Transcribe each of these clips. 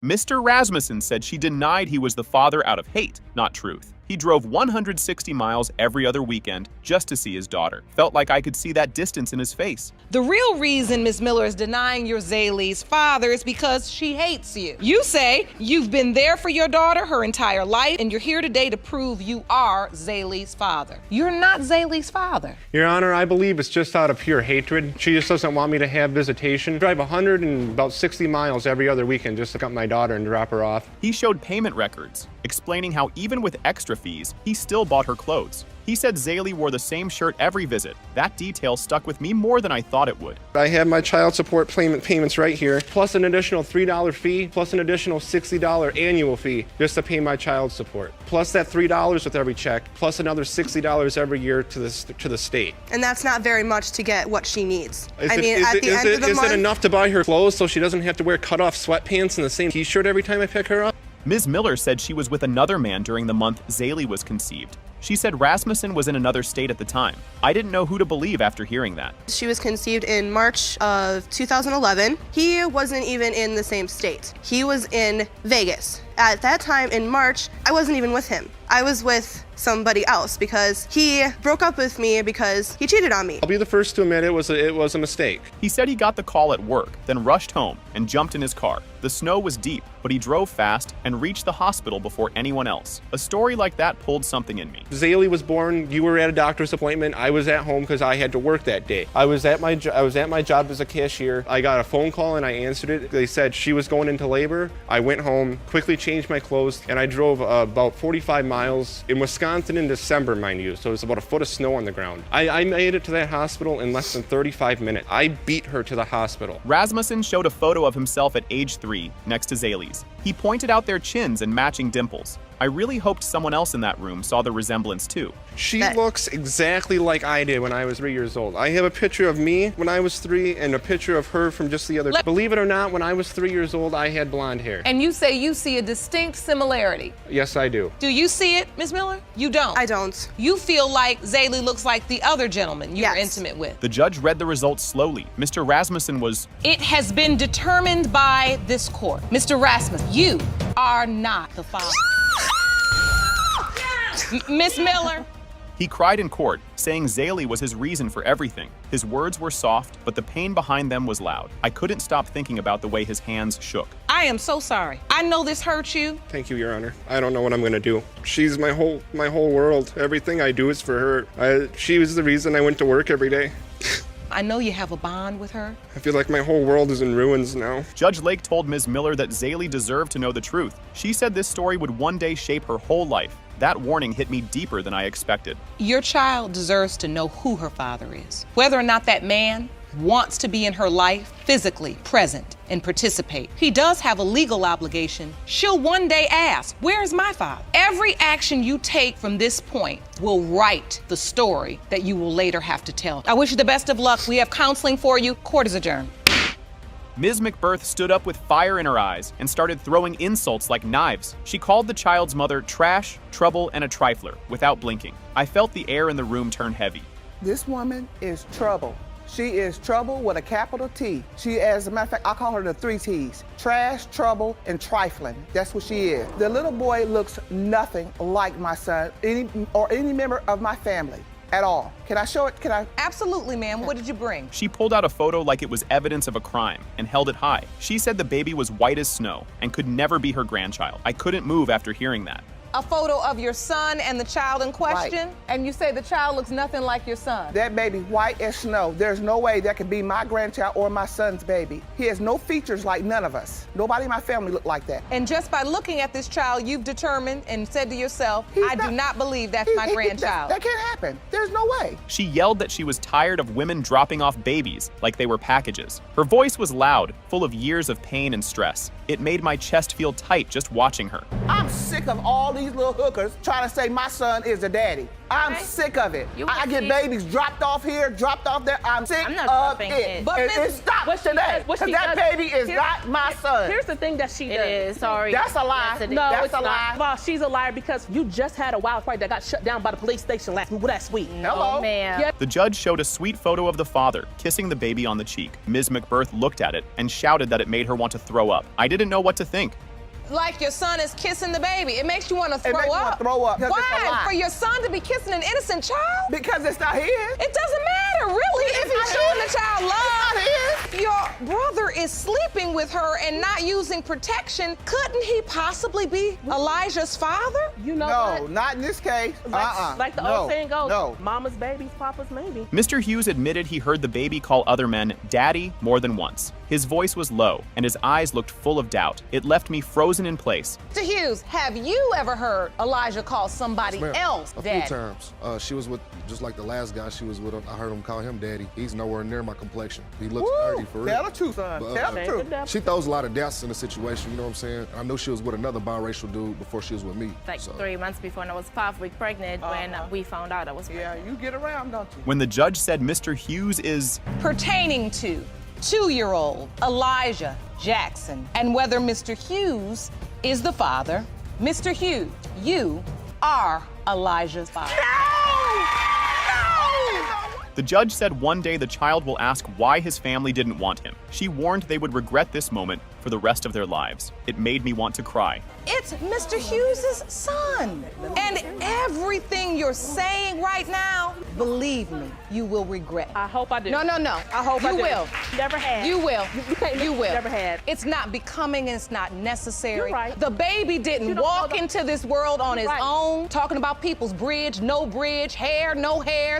Mr. Rasmussen said she denied he was the father out of hate, not truth. He drove 160 miles every other weekend just to see his daughter. Felt like I could see that distance in his face. The real reason Ms. Miller is denying you're Zaylee's father is because she hates you. You say you've been there for your daughter her entire life, and you're here today to prove you are Zaylee's father. You're not Zaylee's father. Your Honor, I believe it's just out of pure hatred. She just doesn't want me to have visitation. Drive 160 miles every other weekend just to pick up my daughter and drop her off. He showed payment records, explaining how even with extra fees, he still bought her clothes. He said Zaylee wore the same shirt every visit. That detail stuck with me more than I thought it would. I have my child support payments right here, plus an additional $3 fee, plus an additional $60 annual fee just to pay my child support, plus that $3 with every check, plus another $60 every year to the state. And that's not very much to get what she needs. Is it enough to buy her clothes so she doesn't have to wear cut-off sweatpants and the same t-shirt every time I pick her up? Ms. Miller said she was with another man during the month Zaylee was conceived. She said Rasmussen was in another state at the time. I didn't know who to believe after hearing that. She was conceived in March of 2011. He wasn't even in the same state. He was in Vegas. At that time in March, I wasn't even with him. I was with somebody else because he broke up with me because he cheated on me. I'll be the first to admit it was a mistake. He said he got the call at work, then rushed home and jumped in his car. The snow was deep, but he drove fast and reached the hospital before anyone else. A story like that pulled something in me. Zaylee was born, you were at a doctor's appointment, I was at home because I had to work that day. I was at my job as a cashier. I got a phone call and I answered it. They said she was going into labor. I went home, quickly changed my clothes, and I drove about 45 miles in Wisconsin in December, mind you, so it was about a foot of snow on the ground. I made it to that hospital in less than 35 minutes. I beat her to the hospital. Rasmussen showed a photo of himself at age 3 next to Zaylee's. He pointed out their chins and matching dimples. I really hoped someone else in that room saw the resemblance too. She looks exactly like I did when I was 3 years old. I have a picture of me when I was 3 and a picture of her from just the other. Believe it or not, when I was 3 years old, I had blonde hair. And you say you see a distinct similarity. Yes, I do. Do you see it, Ms. Miller? You don't. I don't. You feel like Zaylee looks like the other gentleman you were intimate with. The judge read the results slowly. Mr. Rasmussen was... It has been determined by this court. Mr. Rasmussen, you are not the father. Miss Miller. He cried in court, saying Zaylee was his reason for everything. His words were soft, but the pain behind them was loud. I couldn't stop thinking about the way his hands shook. I am so sorry. I know this hurt you. Thank you, Your Honor. I don't know what I'm gonna do. She's my whole world. Everything I do is for her. She was the reason I went to work every day. I know you have a bond with her. I feel like my whole world is in ruins now. Judge Lake told Ms. Miller that Zaylee deserved to know the truth. She said this story would one day shape her whole life. That warning hit me deeper than I expected. Your child deserves to know who her father is. Whether or not that man wants to be in her life, physically present and participate. He does have a legal obligation. She'll one day ask, where's my father? Every action you take from this point will write the story that you will later have to tell. I wish you the best of luck. We have counseling for you. Court is adjourned. Ms. McBirth stood up with fire in her eyes and started throwing insults like knives. She called the child's mother trash, trouble, and a trifler without blinking. I felt the air in the room turn heavy. This woman is trouble. She is trouble with a capital T. She, as a matter of fact, I call her the 3 T's. Trash, trouble, and trifling. That's what she is. The little boy looks nothing like my son or any member of my family at all. Can I show it? Can I? Absolutely, ma'am. What did you bring? She pulled out a photo like it was evidence of a crime and held it high. She said the baby was white as snow and could never be her grandchild. I couldn't move after hearing that. A photo of your son and the child in question? Right. And you say the child looks nothing like your son? That baby white as snow. There's no way that could be my grandchild or my son's baby. He has no features like none of us. Nobody in my family looked like that. And just by looking at this child, you've determined and said to yourself, I do not believe that's my grandchild. That can't happen. There's no way. She yelled that she was tired of women dropping off babies like they were packages. Her voice was loud, full of years of pain and stress. It made my chest feel tight just watching her. I'm sick of all these little hookers trying to say my son is the daddy. I'm sick of it. I get babies dropped off here, dropped off there. I'm sick of it. But it stops today, because that baby is not my son. Here's the thing that she does. It is, sorry. That's a lie. No, that's it's a lie. not. Well, she's a liar because you just had a wild party that got shut down by the police station last week. Well, that's sweet. Hello. Ma'am. Yeah. The judge showed a sweet photo of the father kissing the baby on the cheek. Ms. McBirth looked at it and shouted that it made her want to throw up. I didn't know what to think. like your son is kissing the baby. It makes you want to It throw makes you wanna up. throw up, 'cause it's a Why? lie. For your son to be kissing an innocent child? Because it's not his. It doesn't matter, really, if he's not showing his. the child It's love. not his. Your brother is sleeping with her and not using protection. Couldn't he possibly be Elijah's father? You know No, what? not in this case. Like the no, old saying goes, No. mama's baby's papa's maybe. Mr. Hughes admitted he heard the baby call other men daddy more than once. His voice was low, and his eyes looked full of doubt. It left me frozen in place. Mr. Hughes, have you ever heard Elijah call somebody Ma'am, else a few daddy? times. She was with, just like the last guy she was with, I heard him call him daddy. He's nowhere near my complexion. He looks 30 for real. Tell the truth, son. But, Tell the Shame truth. the devil. She throws a lot of doubts in the situation, you know what I'm saying? I know she was with another biracial dude before she was with me. Like so. 3 months before, and I was 5 weeks pregnant when we found out I was Yeah, pregnant. you get around, don't you? When the judge said Mr. Hughes is Pertaining to 2-year-old Elijah Jackson, and whether Mr. Hughes is the father. Mr. Hughes, you are Elijah's father. The judge said one day the child will ask why his family didn't want him. She warned they would regret this moment for the rest of their lives. It made me want to cry. It's Mr. Hughes' son. And everything you're saying right now, believe me, you will regret. I hope I do. No. I hope you I do. will. Never had. You will. You can't You will. Never had. It's not becoming and it's not necessary. You're right. The baby You didn't don't walk know the- into this world on his Right. own, talking about people's bridge, no bridge, hair, no hair.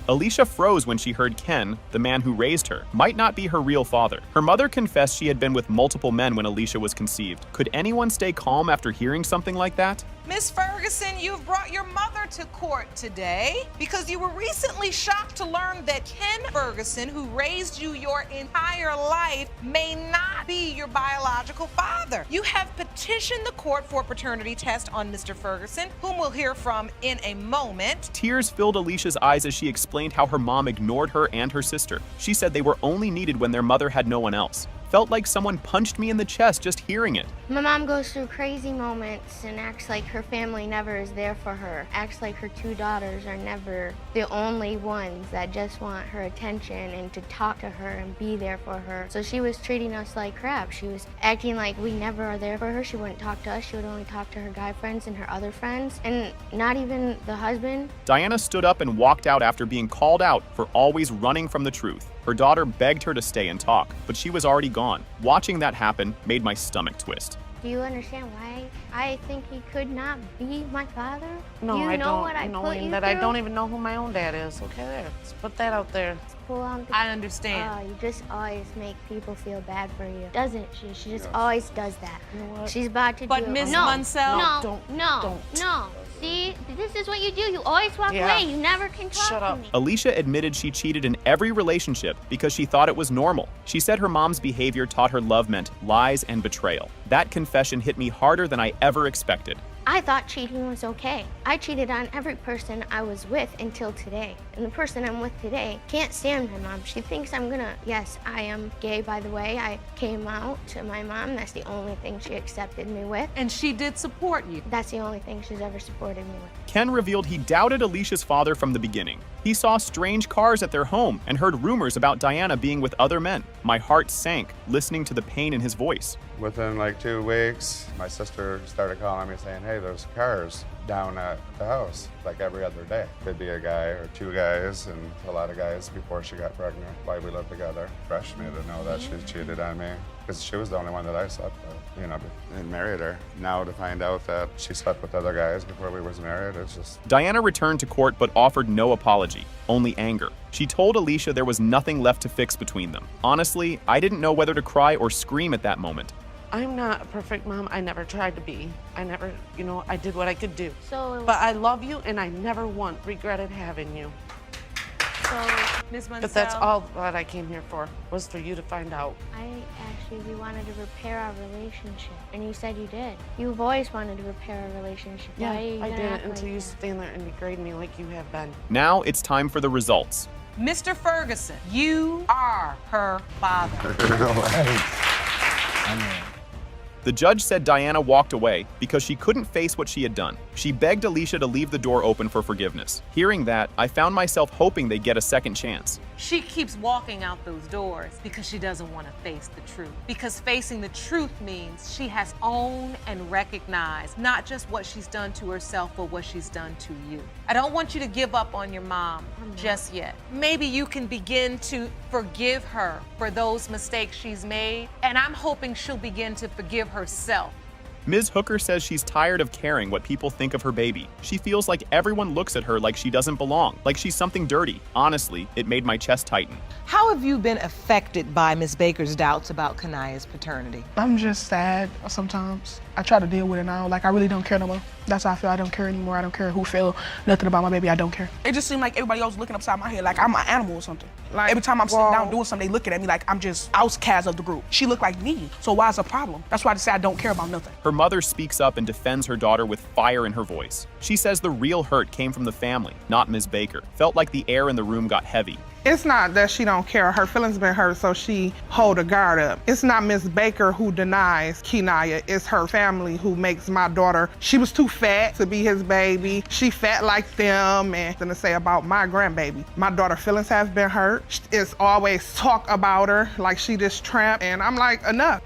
Alicia froze when she heard Ken, the man who raised her, might not be her real father. Her mother confessed she had been with multiple men when Alicia was conceived. Could anyone stay calm after hearing something like that? Miss Ferguson, you've brought your mother to court today because you were recently shocked to learn that Ken Ferguson, who raised you your entire life, may not be your biological father. You have petitioned the court for a paternity test on Mr. Ferguson, whom we'll hear from in a moment. Tears filled Alicia's eyes as she explained how her mom ignored her and her sister. She said they were only needed when their mother had no one else. Felt like someone punched me in the chest just hearing it. My mom goes through crazy moments and acts like her family never is there for her. Acts like her 2 daughters are never the only ones that just want her attention and to talk to her and be there for her. So she was treating us like crap. She was acting like we never are there for her. She wouldn't talk to us. She would only talk to her guy friends and her other friends, and not even the husband. Diana stood up and walked out after being called out for always running from the truth. Her daughter begged her to stay and talk, but she was already gone. Watching that happen made my stomach twist. Do you understand why I think he could not be my father? No, you I know don't. what I put Knowing you that I through? don't even know who my own dad is. Okay, there. Let's put that out there. Pull on the- I understand. Oh, you just always make people feel bad for you, doesn't she? She just always does that. She's about to But do. Miss no, Munsell- no, no, don't. no. See, this is what you do. You always walk Yeah. away. You never can talk Shut to up. me. Alicia admitted she cheated in every relationship because she thought it was normal. She said her mom's behavior taught her love meant lies and betrayal. That confession hit me harder than I ever expected. I thought cheating was okay. I cheated on every person I was with until today. And the person I'm with today can't stand my mom. She thinks I'm gonna, yes, I am gay, by the way. I came out to my mom. That's the only thing she accepted me with. And she did support you. That's the only thing she's ever supported me with. Ken revealed he doubted Alicia's father from the beginning. He saw strange cars at their home and heard rumors about Diana being with other men. My heart sank listening to the pain in his voice. Within like 2 weeks, my sister started calling me saying, hey, there's cars down at the house, like every other day. Could be a guy or 2 guys and a lot of guys before she got pregnant while we lived together. Crushed me to know that she cheated on me because she was the only one that I slept with, you know, and married her. Now to find out that she slept with other guys before we was married, it's just... Diana returned to court but offered no apology, only anger. She told Alicia there was nothing left to fix between them. Honestly, I didn't know whether to cry or scream at that moment. I'm not a perfect mom. I never tried to be. I never, I did what I could do. So, But I love you, and I never once regretted having you. so Miss Munsell. But that's all that I came here for, was for you to find out. I asked you if you wanted to repair our relationship, and you said you did. You've always wanted to repair our relationship. Yeah, Why are you I gonna did act it until like you that? stand there and degrade me like you have been. Now it's time for the results. Mr. Ferguson, you are her father. The judge said Diana walked away because she couldn't face what she had done. She begged Alicia to leave the door open for forgiveness. Hearing that, I found myself hoping they'd get a second chance. She keeps walking out those doors because she doesn't want to face the truth. Because facing the truth means she has owned and recognized not just what she's done to herself, but what she's done to you. I don't want you to give up on your mom just yet. Maybe you can begin to forgive her for those mistakes she's made, and I'm hoping she'll begin to forgive herself. Ms. Hooker says she's tired of caring what people think of her baby. She feels like everyone looks at her like she doesn't belong, like she's something dirty. Honestly, it made my chest tighten. How have you been affected by Ms. Baker's doubts about Kania's paternity? I'm just sad sometimes. I try to deal with it now. Like, I really don't care no more. That's how I feel. I don't care anymore. I don't care who feel nothing about my baby. I don't care. It just seemed like everybody else looking upside my head like I'm an animal or something. Like, every time I'm sitting down doing something, they looking at me like I'm just outcast of the group. She looked like me, so why is a problem? That's why I just say I don't care about nothing. Her mother speaks up and defends her daughter with fire in her voice. She says the real hurt came from the family, not Ms. Baker. Felt like the air in the room got heavy. It's not that she don't care. Her feelings been hurt, so she hold her guard up. It's not Miss Baker who denies Kenia. It's her family who makes my daughter. She was too fat to be his baby. She fat like them, and to say about my grandbaby. My daughter's feelings have been hurt. It's always talk about her like she this tramp, and I'm like, enough.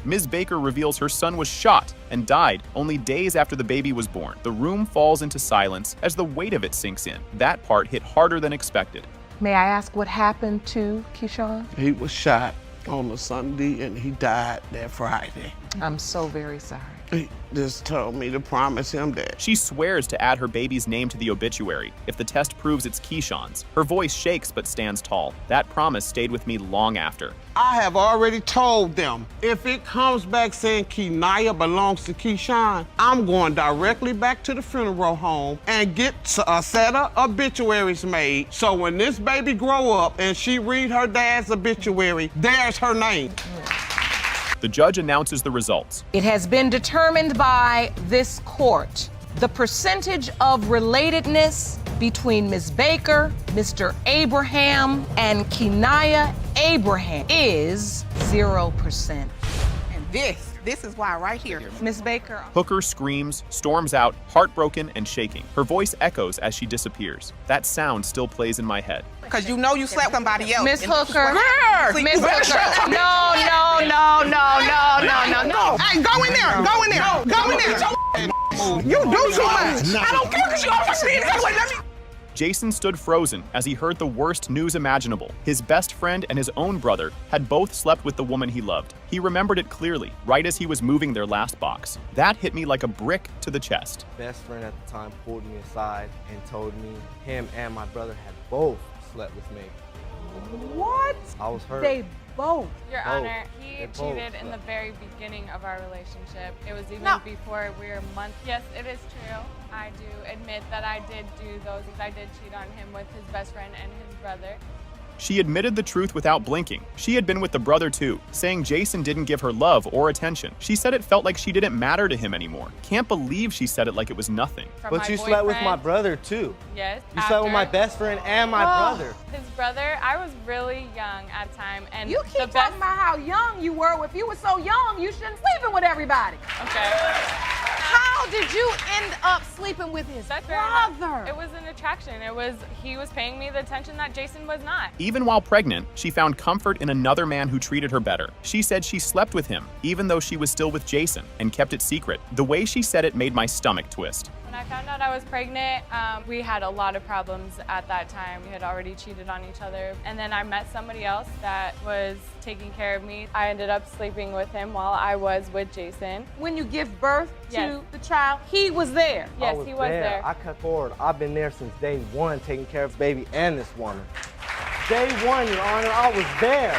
Ms. Baker reveals her son was shot and died only days after the baby was born. The room falls into silence as the weight of it sinks in. That part hit harder than expected. May I ask what happened to Keyshawn? He was shot on a Sunday and he died that Friday. I'm so very sorry. He just told me to promise him that. She swears to add her baby's name to the obituary if the test proves it's Keyshawn's. Her voice shakes but stands tall. That promise stayed with me long after. I have already told them if it comes back saying Kenia belongs to Keyshawn, I'm going directly back to the funeral home and get a set of obituaries made. So when this baby grow up and she read her dad's obituary, there's her name. The judge announces the results. It has been determined by this court. The percentage of relatedness between Ms. Baker, Mr. Abraham, and Kenia Abraham is 0%. And this is why right here. Ms. Baker. Hooker screams, storms out, heartbroken and shaking. Her voice echoes as she disappears. That sound still plays in my head. Because you know you slept somebody else. Miss Hooker. Miss Hooker. No. Hey, go in there. Go in there. Go in there. You do too much. I don't care because you always need it. Let me. Jason stood frozen as he heard the worst news imaginable. His best friend and his own brother had both slept with the woman he loved. He remembered it clearly, right as he was moving their last box. That hit me like a brick to the chest. Best friend at the time pulled me aside and told me him and my brother had both slept with me. What? I was hurt. They both. Your Both. Honor, he They both cheated in the slept. very beginning of our relationship. It was even No. before we were months. Yes, it is true. I do admit that I did do those. I did cheat on him with his best friend and his brother. She admitted the truth without blinking. She had been with the brother too, saying Jason didn't give her love or attention. She said it felt like she didn't matter to him anymore. Can't believe she said it like it was nothing. But you slept with my brother too. Yes. You slept with my best friend and my brother. His brother, I was really young at the time. And You keep talking about how young you were. If you were so young, you shouldn't sleeping with everybody. Okay. How did you end up sleeping with his brother? It was an attraction. He was paying me the attention that Jason was not. Even while pregnant, she found comfort in another man who treated her better. She said she slept with him, even though she was still with Jason, and kept it secret. The way she said it made my stomach twist. When I found out I was pregnant, we had a lot of problems at that time. We had already cheated on each other. And then I met somebody else that was taking care of me. I ended up sleeping with him while I was with Jason. When you give birth Yes. to the child, he was there. Yes, he was there. I cut forward. I've been there since day one, taking care of the baby and this woman. Day one, Your Honor, I was there.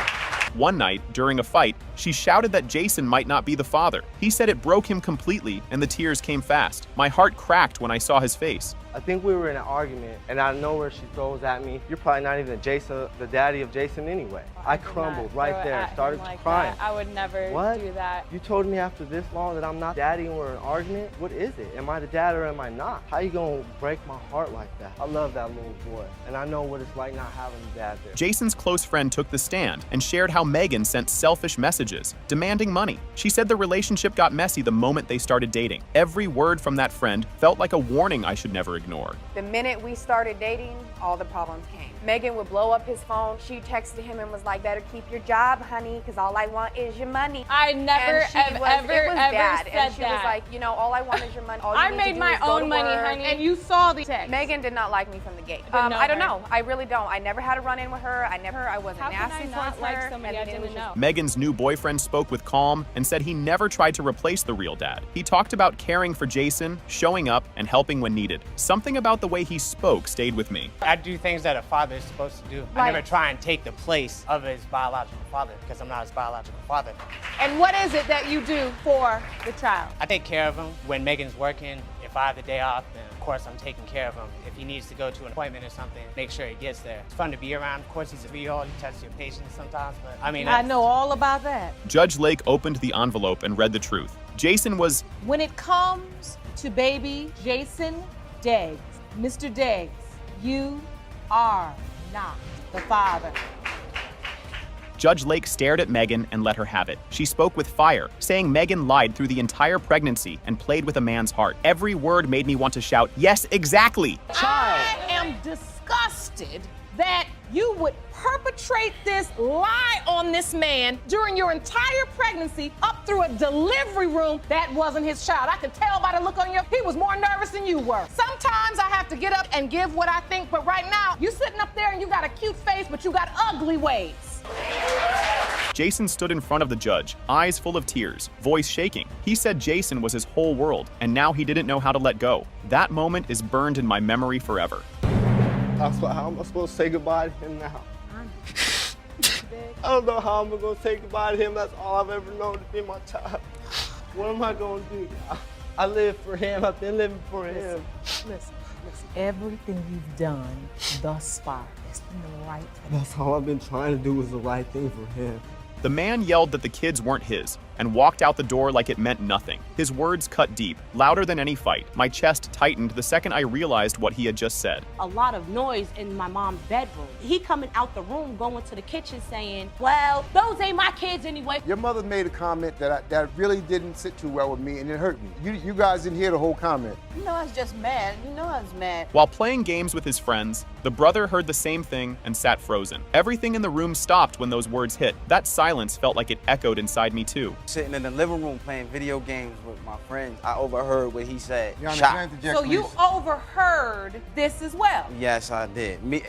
One night, during a fight, she shouted that Jason might not be the father. He said it broke him completely, and the tears came fast. My heart cracked when I saw his face. I think we were in an argument, and out of nowhere she throws at me, "You're probably not even Jason, the daddy of Jason anyway." I crumbled Throw right it there, at him started like crying. that. I would never What? do that. You told me after this long that I'm not daddy and we're in an argument? What is it? Am I the dad or am I not? How you gonna break my heart like that? I love that little boy, and I know what it's like not having a dad there. Jason's close friend took the stand and shared how Megan sent selfish messages, demanding money. She said the relationship got messy the moment they started dating. Every word from that friend felt like a warning I should never ignore. The minute we started dating, all the problems came. Megan would blow up his phone. She texted him and was like, better keep your job, honey, because all I want is your money. I never, and ever bad. said And she that. was like, you know, all I want is your money. All you I need made to do my is go to own money, work. honey. And you saw the text. Megan did not like me from the gate. Didn't know I don't her. know. I really don't. I never had a run-in with her. I wasn't How can nasty I not towards like her. somebody and I it was didn't know? Megan's new boyfriend spoke with calm and said he never tried to replace the real dad. He talked about caring for Jason, showing up, and helping when needed. Something about the way he spoke stayed with me. I do things that a father is supposed to do. I never try and take the place of his biological father because I'm not his biological father. And what is it that you do for the child? I take care of him when Megan's working. If I have the day off, then of course I'm taking care of him. If he needs to go to an appointment or something, make sure he gets there. It's fun to be around. Of course, he's a 3-year-old. He touches your patience sometimes, but I mean, I know all about that. Judge Lake opened the envelope and read the truth. Jason was... When it comes to baby Jason Deggs, Mr. Deggs, you are not the father. Judge Lake stared at Megan and let her have it. She spoke with fire, saying Megan lied through the entire pregnancy and played with a man's heart. Every word made me want to shout, yes, exactly! I am disgusted that you would perpetrate this lie on this man during your entire pregnancy up through a delivery room. That wasn't his child. I could tell by the look on your, he was more nervous than you were. Sometimes I have to get up and give what I think, but right now, you sitting up there and you got a cute face, but you got ugly ways. Jason stood in front of the judge, eyes full of tears, voice shaking. He said Jason was his whole world, and now he didn't know how to let go. That moment is burned in my memory forever. How am I supposed to say goodbye to him now? I don't know how I'm going to say goodbye to him. That's all I've ever known to be my child. What am I going to do? I live for him. I've been living for him. Listen. Everything you've done thus far has been the right thing. That's all I've been trying to do is the right thing for him. The man yelled that the kids weren't his and walked out the door like it meant nothing. His words cut deep, louder than any fight. My chest tightened the second I realized what he had just said. A lot of noise in my mom's bedroom. He coming out the room, going to the kitchen saying, well, those ain't my kids anyway. Your mother made a comment that really didn't sit too well with me, and it hurt me. You guys didn't hear the whole comment. You know I was just mad. You know I was mad. While playing games with his friends, the brother heard the same thing and sat frozen. Everything in the room stopped when those words hit. That silence felt like it echoed inside me too. Sitting in the living room playing video games with my friends, I overheard what he said. So you overheard this as well? Yes, I did. Me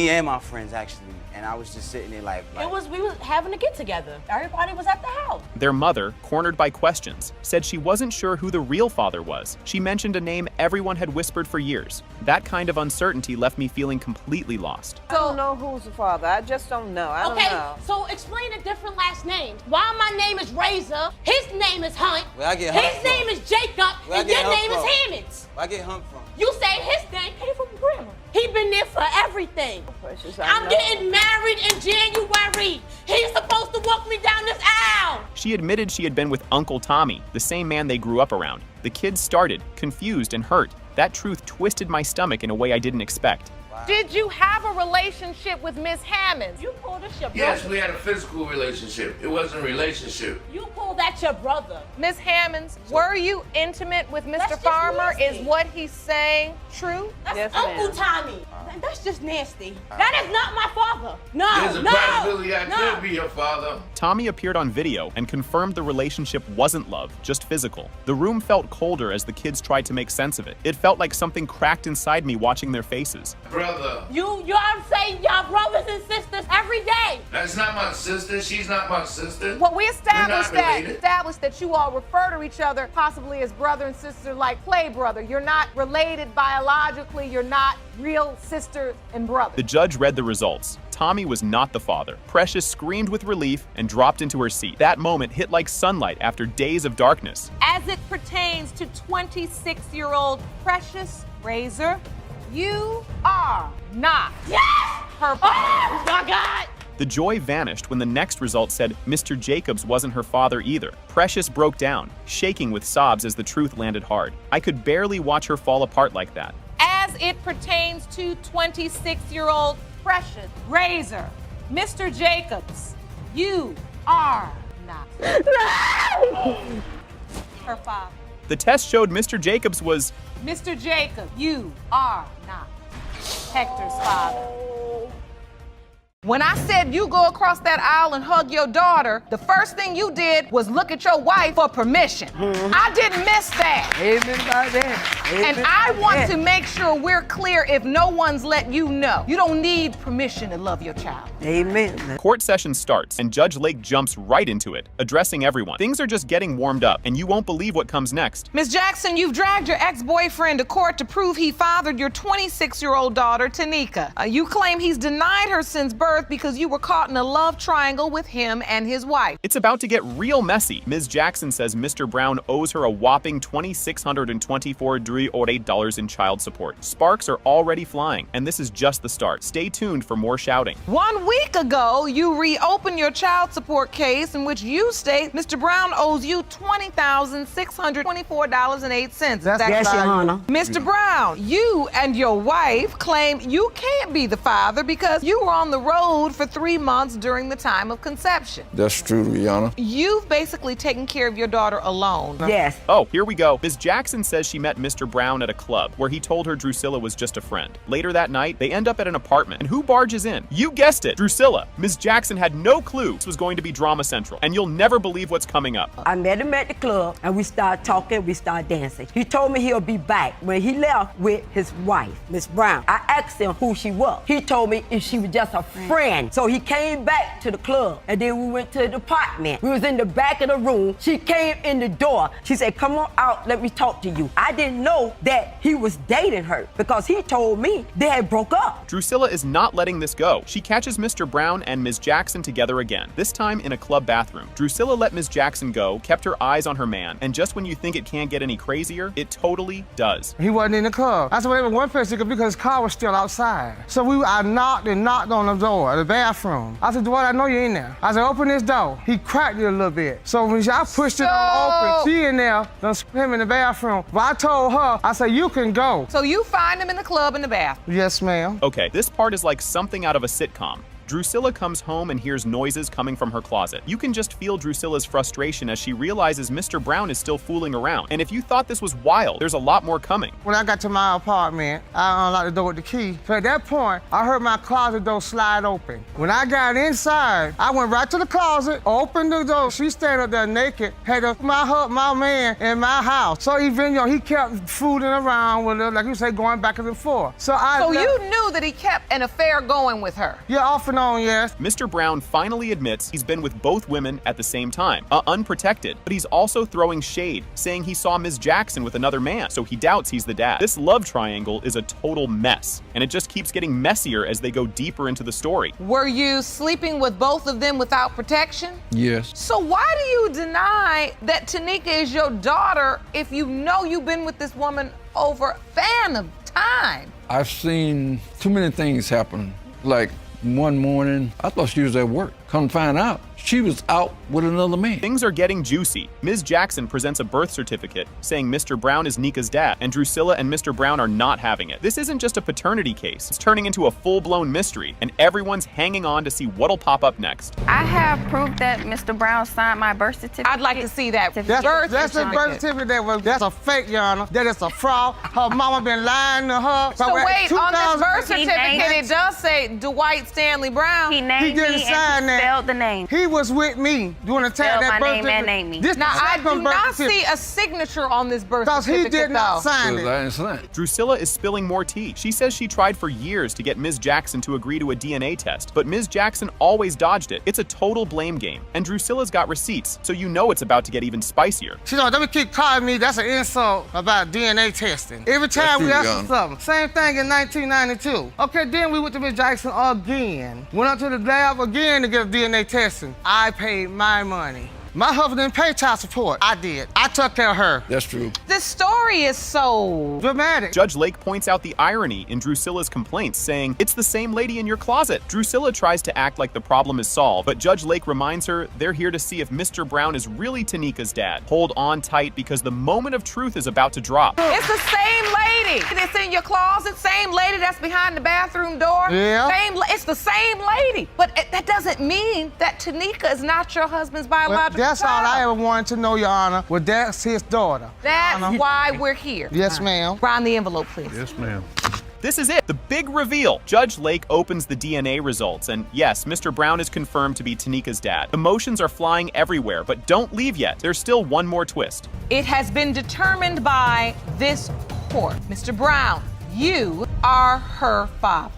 and my friends actually, and I was just sitting there like we was having a get together. Everybody was at the house. Their mother, cornered by questions, said she wasn't sure who the real father was. She mentioned a name everyone had whispered for years. That kind of uncertainty left me feeling completely lost. I don't know who's the father. I just don't know. I don't know. So explain the different last names. Why my name is Razor, his name is Hunt, his name is Jacob, and your name is Hammonds. Where I get Hunt from? You say his name came from grandma. He been there for everything. Precious, I'm getting married in January. He's supposed to walk me down this aisle. She admitted she had been with Uncle Tommy, the same man they grew up around. The kids started, confused and hurt. That truth twisted my stomach in a way I didn't expect. Did you have a relationship with Miss Hammonds? You called this your brother. Yes, we had a physical relationship. It wasn't a relationship. You called that your brother. Miss Hammonds, were you intimate with Mr. Farmer? Is what he's saying true? That's Uncle Tommy. That's just nasty. That is not my father. No, There's a possibility I could be your father. Tommy appeared on video and confirmed the relationship wasn't love, just physical. The room felt colder as the kids tried to make sense of it. It felt like something cracked inside me watching their faces. Brother. Y'all say y'all brothers and sisters every day. That's not my sister. She's not my sister. Well, we established We're not related. that you all refer to each other possibly as brother and sister, like play brother. You're not related biologically. You're not real sister and brother. The judge read the results. Tommy was not the father. Precious screamed with relief and dropped into her seat. That moment hit like sunlight after days of darkness. As it pertains to 26-year-old Precious Razor, you are not her father. Oh my God! The joy vanished when the next result said Mr. Jacobs wasn't her father either. Precious broke down, shaking with sobs as the truth landed hard. I could barely watch her fall apart like that. As it pertains to 26-year-old Precious Razor, Mr. Jacobs, you are not her father. The test showed Mr. Jacobs was... Mr. Jacob, you are not Hector's father. When I said you go across that aisle and hug your daughter, the first thing you did was look at your wife for permission. I didn't miss that. Amen by that. Amen And I by want that. to make sure we're clear if no one's let you know. You don't need permission to love your child. Amen. Court session starts, and Judge Lake jumps right into it, addressing everyone. Things are just getting warmed up, and you won't believe what comes next. Ms. Jackson, you've dragged your ex-boyfriend to court to prove he fathered your 26-year-old daughter, Tanika. You claim he's denied her since birth because you were caught in a love triangle with him and his wife. It's about to get real messy. Ms. Jackson says Mr. Brown owes her a whopping $2,624 in child support. Sparks are already flying, and this is just the start. Stay tuned for more shouting. 1 week ago, you reopened your child support case in which you state Mr. Brown owes you $20,624.08. Yes, Your Honor. Mr. Brown, you and your wife claim you can't be the father because you were on the road for 3 months during the time of conception. That's true, Your Honor. You've basically taken care of your daughter alone. Yes. Oh, here we go. Ms. Jackson says she met Mr. Brown at a club where he told her Drusilla was just a friend. Later that night, they end up at an apartment. And who barges in? You guessed it, Drusilla. Ms. Jackson had no clue this was going to be drama central, and you'll never believe what's coming up. I met him at the club, and we started talking, we started dancing. He told me he'll be back. When he left with his wife, Miss Brown, I asked him who she was. He told me if she was just a friend. So he came back to the club, and then we went to the apartment. We was in the back of the room. She came in the door. She said, "Come on out, let me talk to you." I didn't know that he was dating her because he told me they had broke up. Drusilla is not letting this go. She catches Mr. Brown and Ms. Jackson together again, this time in a club bathroom. Drusilla let Ms. Jackson go, kept her eyes on her man, and just when you think it can't get any crazier, it totally does. He wasn't in the club. I said, well, one place he could be because his car was still outside. So I knocked on the door, the bathroom. I said, Dwight, I know you're in there. I said, open this door. He cracked it a little bit. So when I pushed it on open, she in there, done him in the bathroom. But I told her, I said, you can go. So you find him in the club in the bathroom? Yes, ma'am. Okay, this part is like something out of a sitcom. Drusilla comes home and hears noises coming from her closet. You can just feel Drusilla's frustration as she realizes Mr. Brown is still fooling around. And if you thought this was wild, there's a lot more coming. When I got to my apartment, I unlocked the door with the key. So at that point, I heard my closet door slide open. When I got inside, I went right to the closet, opened the door. She standing up there naked, had my man in my house. So even, he kept fooling around with her, like you say, going back and forth. So you knew that he kept an affair going with her? Yeah, off and on, yes. Mr. Brown finally admits he's been with both women at the same time, unprotected, but he's also throwing shade, saying he saw Ms. Jackson with another man, so he doubts he's the dad. This love triangle is a total mess, and it just keeps getting messier as they go deeper into the story. Were you sleeping with both of them without protection? Yes. So why do you deny that Tanika is your daughter if you know you've been with this woman over a span of time? I've seen too many things happen. Like one morning, I thought she was at work. Come to find out, she was out with another man. Things are getting juicy. Ms. Jackson presents a birth certificate saying Mr. Brown is Nika's dad, and Drusilla and Mr. Brown are not having it. This isn't just a paternity case. It's turning into a full-blown mystery, and everyone's hanging on to see what'll pop up next. I have proof that Mr. Brown signed my birth certificate. I'd like to see that. That's the birth certificate. That's a fake, Your Honor. That is a fraud. Her mama been lying to her. So wait, on this birth certificate, it does say Dwight Stanley Brown. He named me and spelled the name. He was with me doing a tag that birth certificate. Name me. Now, I do not see a signature on this birth certificate, he did not sign it. Drusilla is spilling more tea. She says she tried for years to get Ms. Jackson to agree to a DNA test, but Ms. Jackson always dodged it. It's a total blame game, and Drusilla's got receipts, so you know it's about to get even spicier. She don't keep calling me. That's an insult about DNA testing. Every time we ask for something. Same thing in 1992. Okay, then we went to Ms. Jackson again. Went up to the lab again to get a DNA testing. I paid my money. My husband didn't pay child support. I did. I took care of her. That's true. This story is so dramatic. Judge Lake points out the irony in Drusilla's complaints, saying, it's the same lady in your closet. Drusilla tries to act like the problem is solved, but Judge Lake reminds her they're here to see if Mr. Brown is really Tanika's dad. Hold on tight because the moment of truth is about to drop. It's the same lady lady that's in your closet, same lady that's behind the bathroom door. Yeah. It's the same lady. But that doesn't mean that Tanika is not your husband's biological That's child. all I ever wanted to know, Your Honor. Well, that's his daughter. That's why we're here. Yes, ma'am. Round the envelope, please. Yes, ma'am. This is it, the big reveal. Judge Lake opens the DNA results, and yes, Mr. Brown is confirmed to be Tanika's dad. Emotions are flying everywhere, but don't leave yet. There's still one more twist. It has been determined by this court. Mr. Brown, you are her father.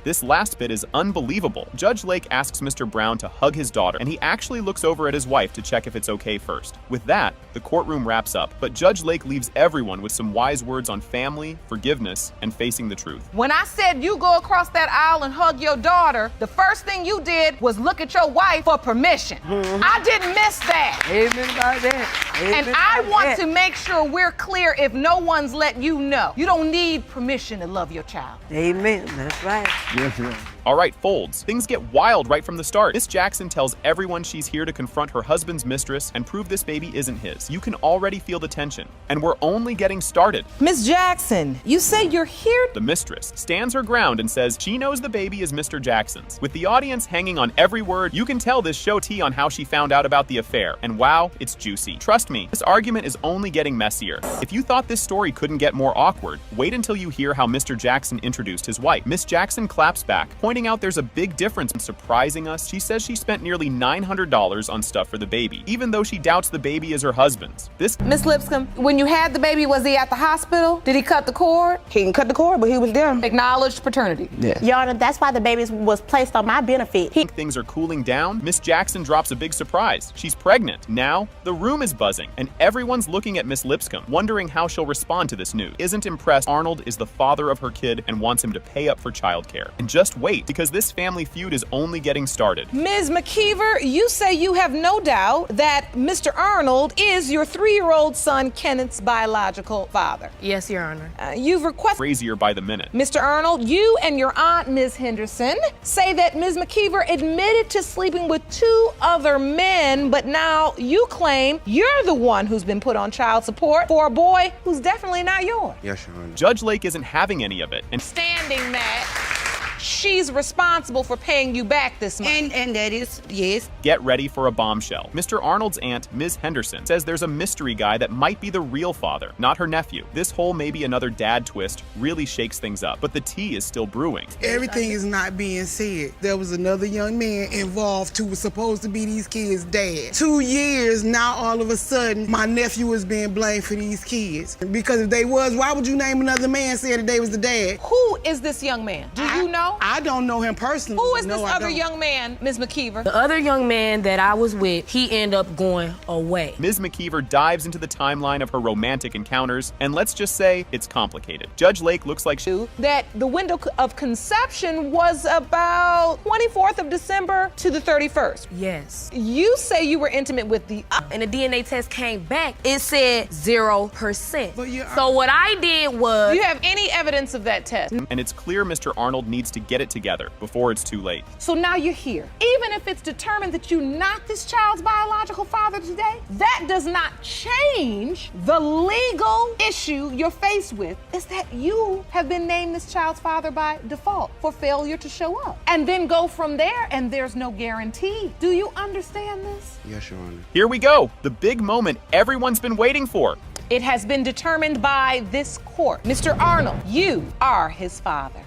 This last bit is unbelievable. Judge Lake asks Mr. Brown to hug his daughter, and he actually looks over at his wife to check if it's okay first. With that, the courtroom wraps up, but Judge Lake leaves everyone with some wise words on family, forgiveness, and facing the truth. When I said you go across that aisle and hug your daughter, the first thing you did was look at your wife for permission. I didn't miss that. Amen about that. Amen And I about want that. to make sure we're clear if no one's let you know. You don't need permission to love your child. Amen. That's right. Yes, ma'am. All right, Folds. Things get wild right from the start. Miss Jackson tells everyone she's here to confront her husband's mistress and prove this baby isn't his. You can already feel the tension, and we're only getting started. Miss Jackson, you say you're here? The mistress stands her ground and says she knows the baby is Mr. Jackson's. With the audience hanging on every word, you can tell this show tea on how she found out about the affair. And wow, it's juicy. Trust me, this argument is only getting messier. If you thought this story couldn't get more awkward, wait until you hear how Mr. Jackson introduced his wife. Miss Jackson claps back, pointing out there's a big difference. In surprising us, she says she spent nearly $900 on stuff for the baby, even though she doubts the baby is her husband's. This Miss Lipscomb, when you had the baby, was he at the hospital? Did he cut the cord? He didn't cut the cord, but he was there. Acknowledged paternity. Yes. Your Honor, that's why the baby was placed on my benefit. Things are cooling down. Miss Jackson drops a big surprise. She's pregnant. Now, the room is buzzing, and everyone's looking at Miss Lipscomb, wondering how she'll respond to this news. Isn't impressed Arnold is the father of her kid and wants him to pay up for childcare. And just wait, because this family feud is only getting started. Ms. McKeever, you say you have no doubt that Mr. Arnold is your 3-year-old son Kenneth's biological father. Yes, Your Honor. You've requested Crazier by the minute. Mr. Arnold, you and your aunt, Ms. Henderson, say that Ms. McKeever admitted to sleeping with 2 other men, but now you claim you're the one who's been put on child support for a boy who's definitely not yours. Yes, Your Honor. Judge Lake isn't having any of it, and Standing that she's responsible for paying you back this month. And that is, yes. get ready for a bombshell. Mr. Arnold's aunt, Ms. Henderson, says there's a mystery guy that might be the real father, not her nephew. This whole maybe another dad twist really shakes things up, but the tea is still brewing. Everything is not being said. There was another young man involved who was supposed to be these kids' dad. 2 years, now all of a sudden, my nephew is being blamed for these kids. Because if they was, why would you name another man saying that they was the dad? Who is this young man? Do you know? I don't know him personally. Who is No, this I other don't. young man, Ms. McKeever? The other young man that I was with, he ended up going away. Ms. McKeever dives into the timeline of her romantic encounters, and let's just say it's complicated. Judge Lake looks like that the window of conception was about 24th of December to the 31st. Yes. You say you were intimate with the and the DNA test came back, it said 0%. So what I did was... Do you have any evidence of that test? and it's clear Mr. Arnold needs to get it together before it's too late. So now you're here. Even if it's determined that you're not this child's biological father today, that does not change the legal issue you're faced with, is that you have been named this child's father by default for failure to show up. And then go from there, and there's no guarantee. Do you understand this? Yes, Your Honor. Here we go, the big moment everyone's been waiting for. It has been determined by this court. Mr. Arnold, you are his father.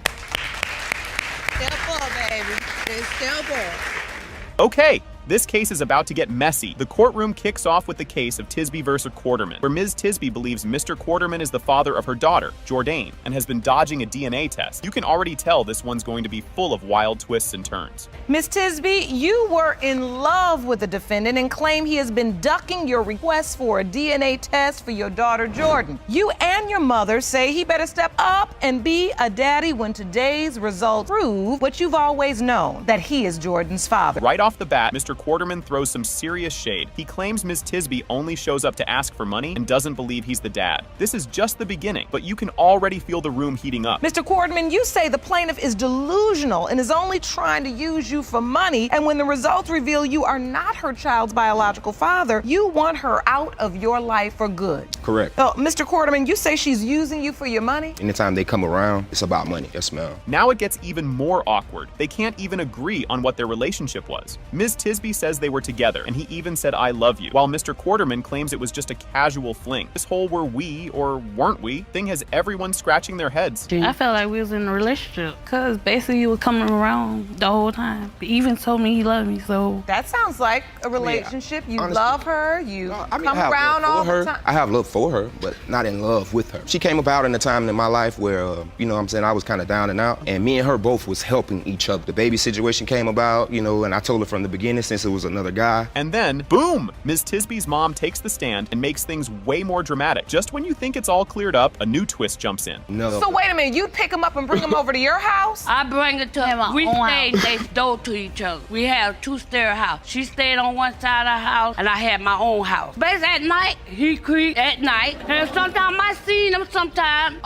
Step up, baby. Just step up. Okay, this case is about to get messy. The courtroom kicks off with the case of Tisby versus Quarterman, where Ms. Tisby believes Mr. Quarterman is the father of her daughter, Jordan, and has been dodging a DNA test. You can already tell this one's going to be full of wild twists and turns. Ms. Tisby, you were in love with the defendant and claim he has been ducking your request for a DNA test for your daughter, Jordan. You and your mother say he better step up and be a daddy when today's results prove what you've always known, that he is Jordan's father. Right off the bat, Mr. Quarterman throws some serious shade. He claims Ms. Tisby only shows up to ask for money and doesn't believe he's the dad. This is just the beginning, but you can already feel the room heating up. Mr. Quarterman, you say the plaintiff is delusional and is only trying to use you for money, and when the results reveal you are not her child's biological father, you want her out of your life for good. Correct. Mr. Quarterman, you say she's using you for your money? Anytime they come around, it's about money. Yes, ma'am. Now it gets even more awkward. They can't even agree on what their relationship was. Ms. Tisby says they were together, and he even said, "I love you," while Mr. Quarterman claims it was just a casual fling. This whole "were we or weren't we" thing has everyone scratching their heads. I felt like we was in a relationship, because basically he was coming around the whole time. He even told me he loved me, so. That sounds like a relationship. You honestly, love her, you come I have around love all for her. the time. I have love for her, but not in love with her. She came about in a time in my life where, you know what I'm saying, I was kind of down and out, and me and her both was helping each other. The baby situation came about, you know, and I told her from the beginning since it was another guy. And then, boom! Ms. Tisby's mom takes the stand and makes things way more dramatic. Just when you think it's all cleared up, a new twist jumps in. No. So wait a minute, you'd pick him up and bring him over to your house? I bring it to him. We stayed next door to each other. We had a two-stair house. She stayed on one side of the house, and I had my own house. Basically, at night, he creeped at night, and sometimes I seen him sometimes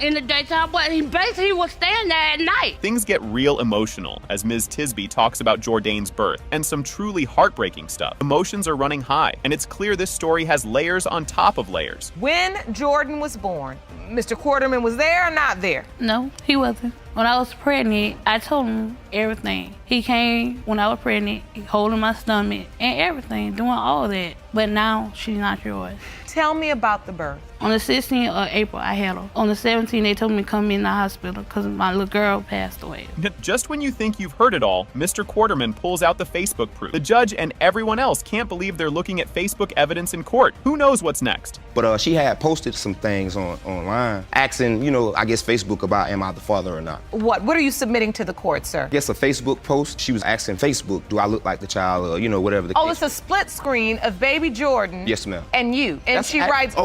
in the daytime, but he basically was staying there at night. Things get real emotional as Ms. Tisby talks about Jourdain's birth and some truly heartbreaking stuff. Emotions are running high, and it's clear this story has layers on top of layers. When Jordan was born, Mr. Quarterman was there or not there? No, he wasn't. When I was pregnant, I told him everything. He came when I was pregnant, holding my stomach and everything, doing all that. But now she's not yours. Tell me about the birth. On the 16th of April, I had her. On the 17th, they told me to come in the hospital because my little girl passed away. Just when you think you've heard it all, Mr. Quarterman pulls out the Facebook proof. The judge and everyone else can't believe they're looking at Facebook evidence in court. Who knows what's next? But she had posted some things online, asking, you know, I guess Facebook about am I the father or not. What are you submitting to the court, sir? I guess a Facebook post. She was asking Facebook, do I look like the child, or, you know, whatever the case. It's a split screen of baby Jordan. Yes, ma'am. And you. And she writes,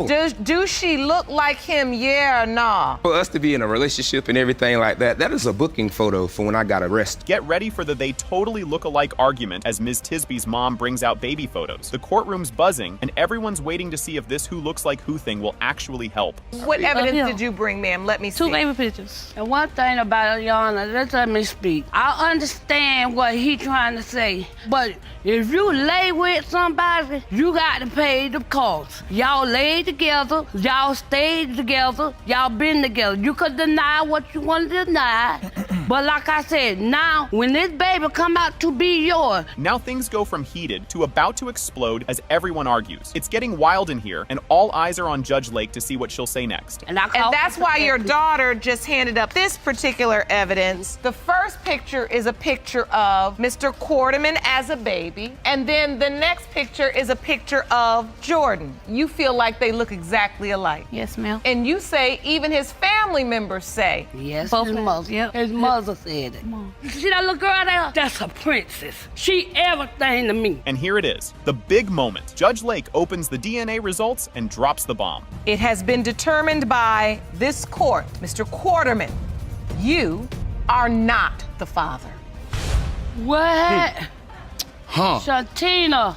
do she look like him, yeah or nah? For us to be in a relationship and everything like that, that is a booking photo for when I got arrested. Get ready for the "they totally look alike" argument as Ms. Tisby's mom brings out baby photos. The courtroom's buzzing, and everyone's waiting to see if this who looks like who thing will actually help. What evidence did you bring, ma'am? Let me see. 2 baby pictures. And one thing about it, Your Honor, just let me speak. I understand what he trying to say, but if you lay with somebody, you got to pay the cost. Y'all lay together, y'all stayed together, y'all been together. You could deny what you want to deny, but like I said, now when this baby come out to be yours. Now things go from heated to about to explode as everyone argues. It's getting wild in here, and all eyes are on Judge Lake to see what she'll say next. And that's why your daughter just handed up this particular evidence. The first picture is a picture of Mr. Quarterman as a baby, and then the next picture is a picture of Jordan. You feel like they look exactly alike. Yes, ma'am. And you say even his family members say. Yes, his mother. Yep. His mother said it. You see that little girl there? That's a princess. She everything to me. And here it is, the big moment. Judge Lake opens the DNA results and drops the bomb. It has been determined by this court, Mr. Quarterman, you are not the father. What? Huh. Shantina.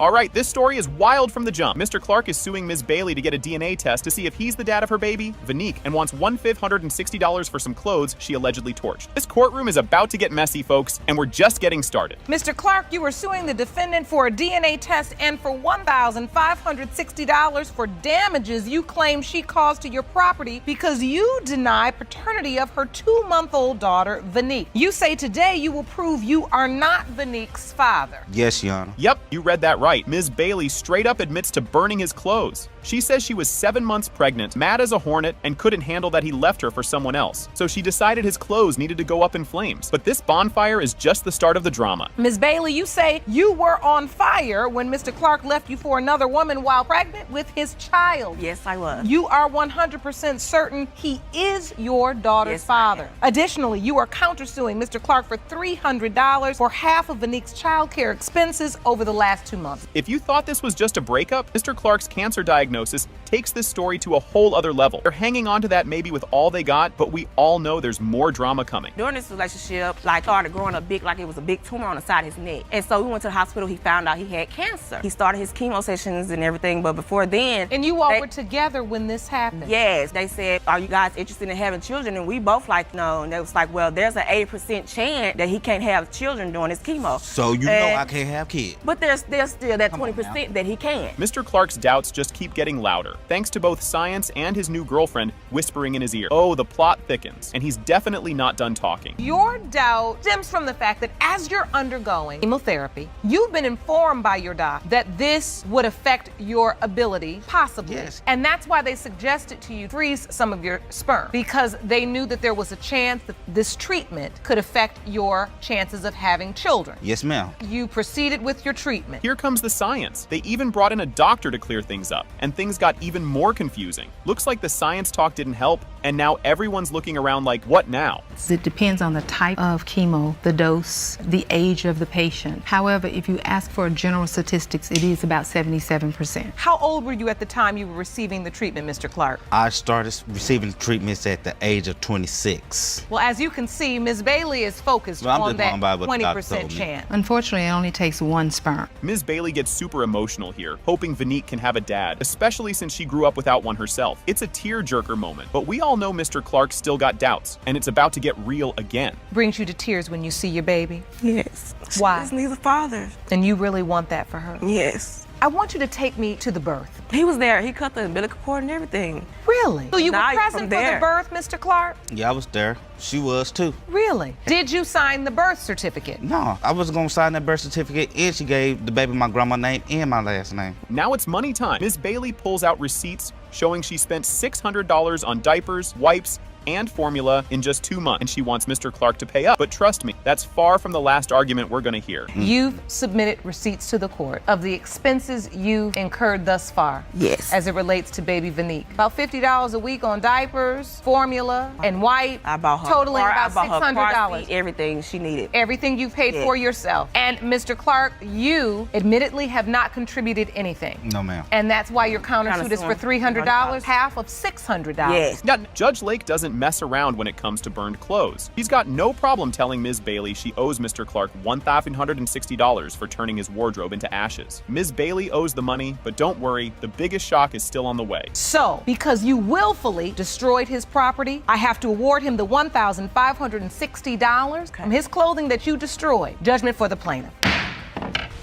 All right, this story is wild from the jump. Mr. Clark is suing Ms. Bailey to get a DNA test to see if he's the dad of her baby, Vanique, and wants $1,560 for some clothes she allegedly torched. This courtroom is about to get messy, folks, and we're just getting started. Mr. Clark, you were suing the defendant for a DNA test and for $1,560 for damages you claim she caused to your property because you deny paternity of her 2-month-old daughter, Vanique. You say today you will prove you are not Vanique's father. Yes, Your Honor. Yep, you read that right. Ms. Bailey straight up admits to burning his clothes. She says she was 7 months pregnant, mad as a hornet, and couldn't handle that he left her for someone else. So she decided his clothes needed to go up in flames. But this bonfire is just the start of the drama. Ms. Bailey, you say you were on fire when Mr. Clark left you for another woman while pregnant with his child. Yes, I was. You are 100% certain he is your daughter's father. Additionally, you are countersuing Mr. Clark for $300 for half of Vanique's child care expenses over the last 2 months. love. If you thought this was just a breakup, Mr. Clark's cancer diagnosis takes this story to a whole other level. They're hanging on to that maybe with all they got, but we all know there's more drama coming. During this relationship, like, started growing up big, like it was a big tumor on the side of his neck. And so we went to the hospital, he found out he had cancer. He started his chemo sessions and everything, but before then... And you all were together when this happened? Yes. They said, are you guys interested in having children? And we both like, no. And they was like, well, there's an 80% chance that he can't have children during his chemo. So you know I can't have kids. But there's still that 20% that he can. Mr. Clark's doubts just keep getting louder, thanks to both science and his new girlfriend whispering in his ear. Oh, the plot thickens, and he's definitely not done talking. Your doubt stems from the fact that as you're undergoing chemotherapy, you've been informed by your doc that this would affect your ability, possibly. Yes. And that's why they suggested to you freeze some of your sperm, because they knew that there was a chance that this treatment could affect your chances of having children. Yes, ma'am. You proceeded with your treatment. Here comes the science. They even brought in a doctor to clear things up, and things got even more confusing. Looks like the science talk didn't help, and now everyone's looking around like, what now? It depends on the type of chemo, the dose, the age of the patient. However, if you ask for general statistics, it is about 77%. How old were you at the time you were receiving the treatment, Mr. Clark? I started receiving treatments at the age of 26. Well, as you can see, Ms. Bailey is focused on that 20% chance. Unfortunately, it only takes one sperm. Ms. Bailey gets super emotional here, hoping Vanique can have a dad, especially since she grew up without one herself. It's a tear-jerker moment, but we all know Mr. Clark still got doubts, and it's about to get real again. Brings you to tears when you see your baby? Yes. Why? She just needs a father. And you really want that for her? Yes. I want you to take me to the birth. He was there. He cut the umbilical cord and everything. Really? So you were Now present for the birth, Mr. Clark? Yeah, I was there. She was too. Really? Did you sign the birth certificate? No, I was gonna sign that birth certificate, and she gave the baby my grandma's name and my last name. Now it's money time. Ms. Bailey pulls out receipts showing she spent $600 on diapers, wipes, and formula in just 2 months, and she wants Mr. Clark to pay up. But trust me, that's far from the last argument we're gonna hear. You've submitted receipts to the court of the expenses you've incurred thus far. Yes. As it relates to baby Vanique. About $50 a week on diapers, formula, and wipe. I bought her totaling car, about I bought her car $600. seat, everything she needed. Everything you paid for yourself. And Mr. Clark, you admittedly have not contributed anything. No, ma'am. And that's why your countersuit is for $300, half of $600. Yes. Now, Judge Lake doesn't mess around when it comes to burned clothes. He's got no problem telling Ms. Bailey she owes Mr. Clark $1,160 for turning his wardrobe into ashes. Ms. Bailey owes the money, but don't worry, the biggest shock is still on the way. So, because you willfully destroyed his property, I have to award him the $1,560 from his clothing that you destroyed. Judgment for the plaintiff.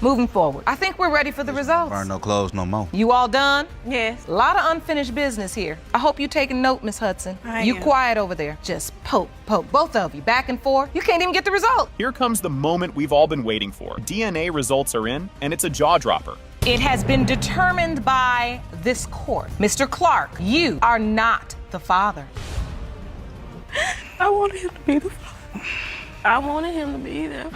Moving forward. I think we're ready for the results. Burn no clothes no more. You all done? Yes. A lot of unfinished business here. I hope you're taking note, Miss Hudson. You quiet over there. Just poke, both of you, back and forth. You can't even get the result. Here comes the moment we've all been waiting for. DNA results are in, and it's a jaw-dropper. It has been determined by this court. Mr. Clark, you are not the father. I wanted him to be the father. I wanted him to be there.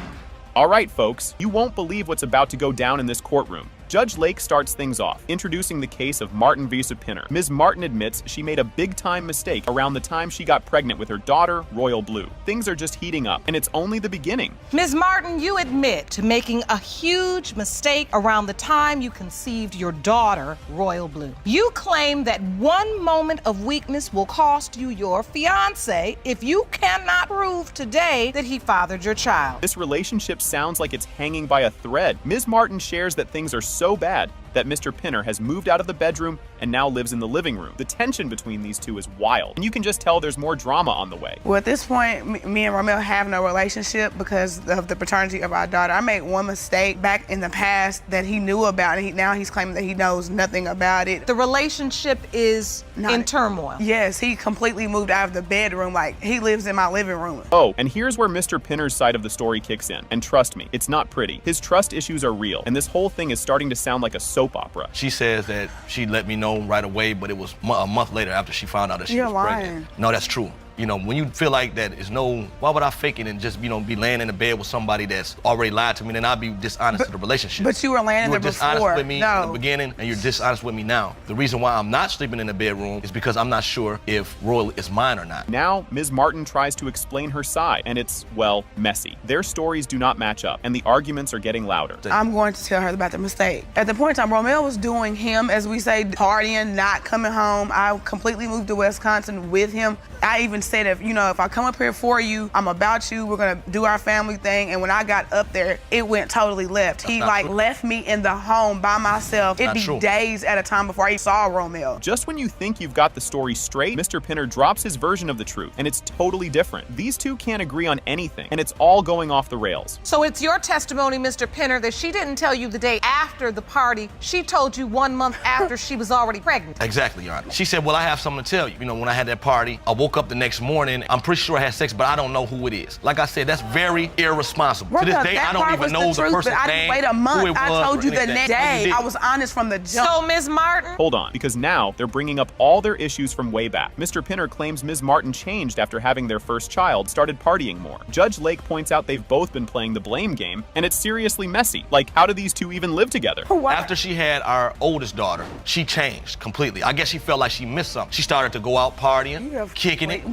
All right, folks, you won't believe what's about to go down in this courtroom. Judge Lake starts things off, introducing the case of Martin v. Pinner. Ms. Martin admits she made a big-time mistake around the time she got pregnant with her daughter, Royal Blue. Things are just heating up, and it's only the beginning. Ms. Martin, you admit to making a huge mistake around the time you conceived your daughter, Royal Blue. You claim that one moment of weakness will cost you your fiancé if you cannot prove today that he fathered your child. This relationship sounds like it's hanging by a thread. Ms. Martin shares that things are so bad that Mr. Pinner has moved out of the bedroom and now lives in the living room. The tension between these two is wild, and you can just tell there's more drama on the way. Well, at this point, me and Romeo have no relationship because of the paternity of our daughter. I made one mistake back in the past that he knew about, and now he's claiming that he knows nothing about it. The relationship is in turmoil. Yes, he completely moved out of the bedroom. Like, he lives in my living room. Oh, and here's where Mr. Pinner's side of the story kicks in. And trust me, it's not pretty. His trust issues are real, and this whole thing is starting to sound like a soap opera. She says that she let me know right away, but it was a month later after she found out that she was pregnant. No, that's true. You know, when you feel like that is why would I fake it and just, you know, be laying in the bed with somebody that's already lied to me, then I'd be dishonest to the relationship. But you were laying in there before. You were dishonest with me in the beginning, and you're dishonest with me now. The reason why I'm not sleeping in the bedroom is because I'm not sure if Royal is mine or not. Now, Ms. Martin tries to explain her side, and it's, well, messy. Their stories do not match up, and the arguments are getting louder. I'm going to tell her about the mistake. At the point in time, Romeo was doing him, as we say, partying, not coming home. I completely moved to Wisconsin with him. I even said, if I come up here for you, I'm about you, we're gonna do our family thing. And when I got up there, it went totally left. He left me in the home by myself. It'd be days at a time before I saw Romeo. Just when you think you've got the story straight, Mr. Pinner drops his version of the truth, and it's totally different. These two can't agree on anything, and it's all going off the rails. So it's your testimony, Mr. Pinner, that she didn't tell you the day after the party. She told you 1 month after she was already pregnant. Exactly, Your Honor. She said, well, I have something to tell you. You know, when I had that party, I woke up the next morning. I'm pretty sure I had sex, but I don't know who it is. Like I said, that's very irresponsible. To this day, I don't even know the person's name. I didn't wait a month. I told you the next day. I was honest from the jump. So, Ms. Martin? Hold on, because now they're bringing up all their issues from way back. Mr. Pinner claims Ms. Martin changed after having their first child, started partying more. Judge Lake points out they've both been playing the blame game, and it's seriously messy. Like, how do these two even live together? After she had our oldest daughter, she changed completely. I guess she felt like she missed something. She started to go out partying, kicking it,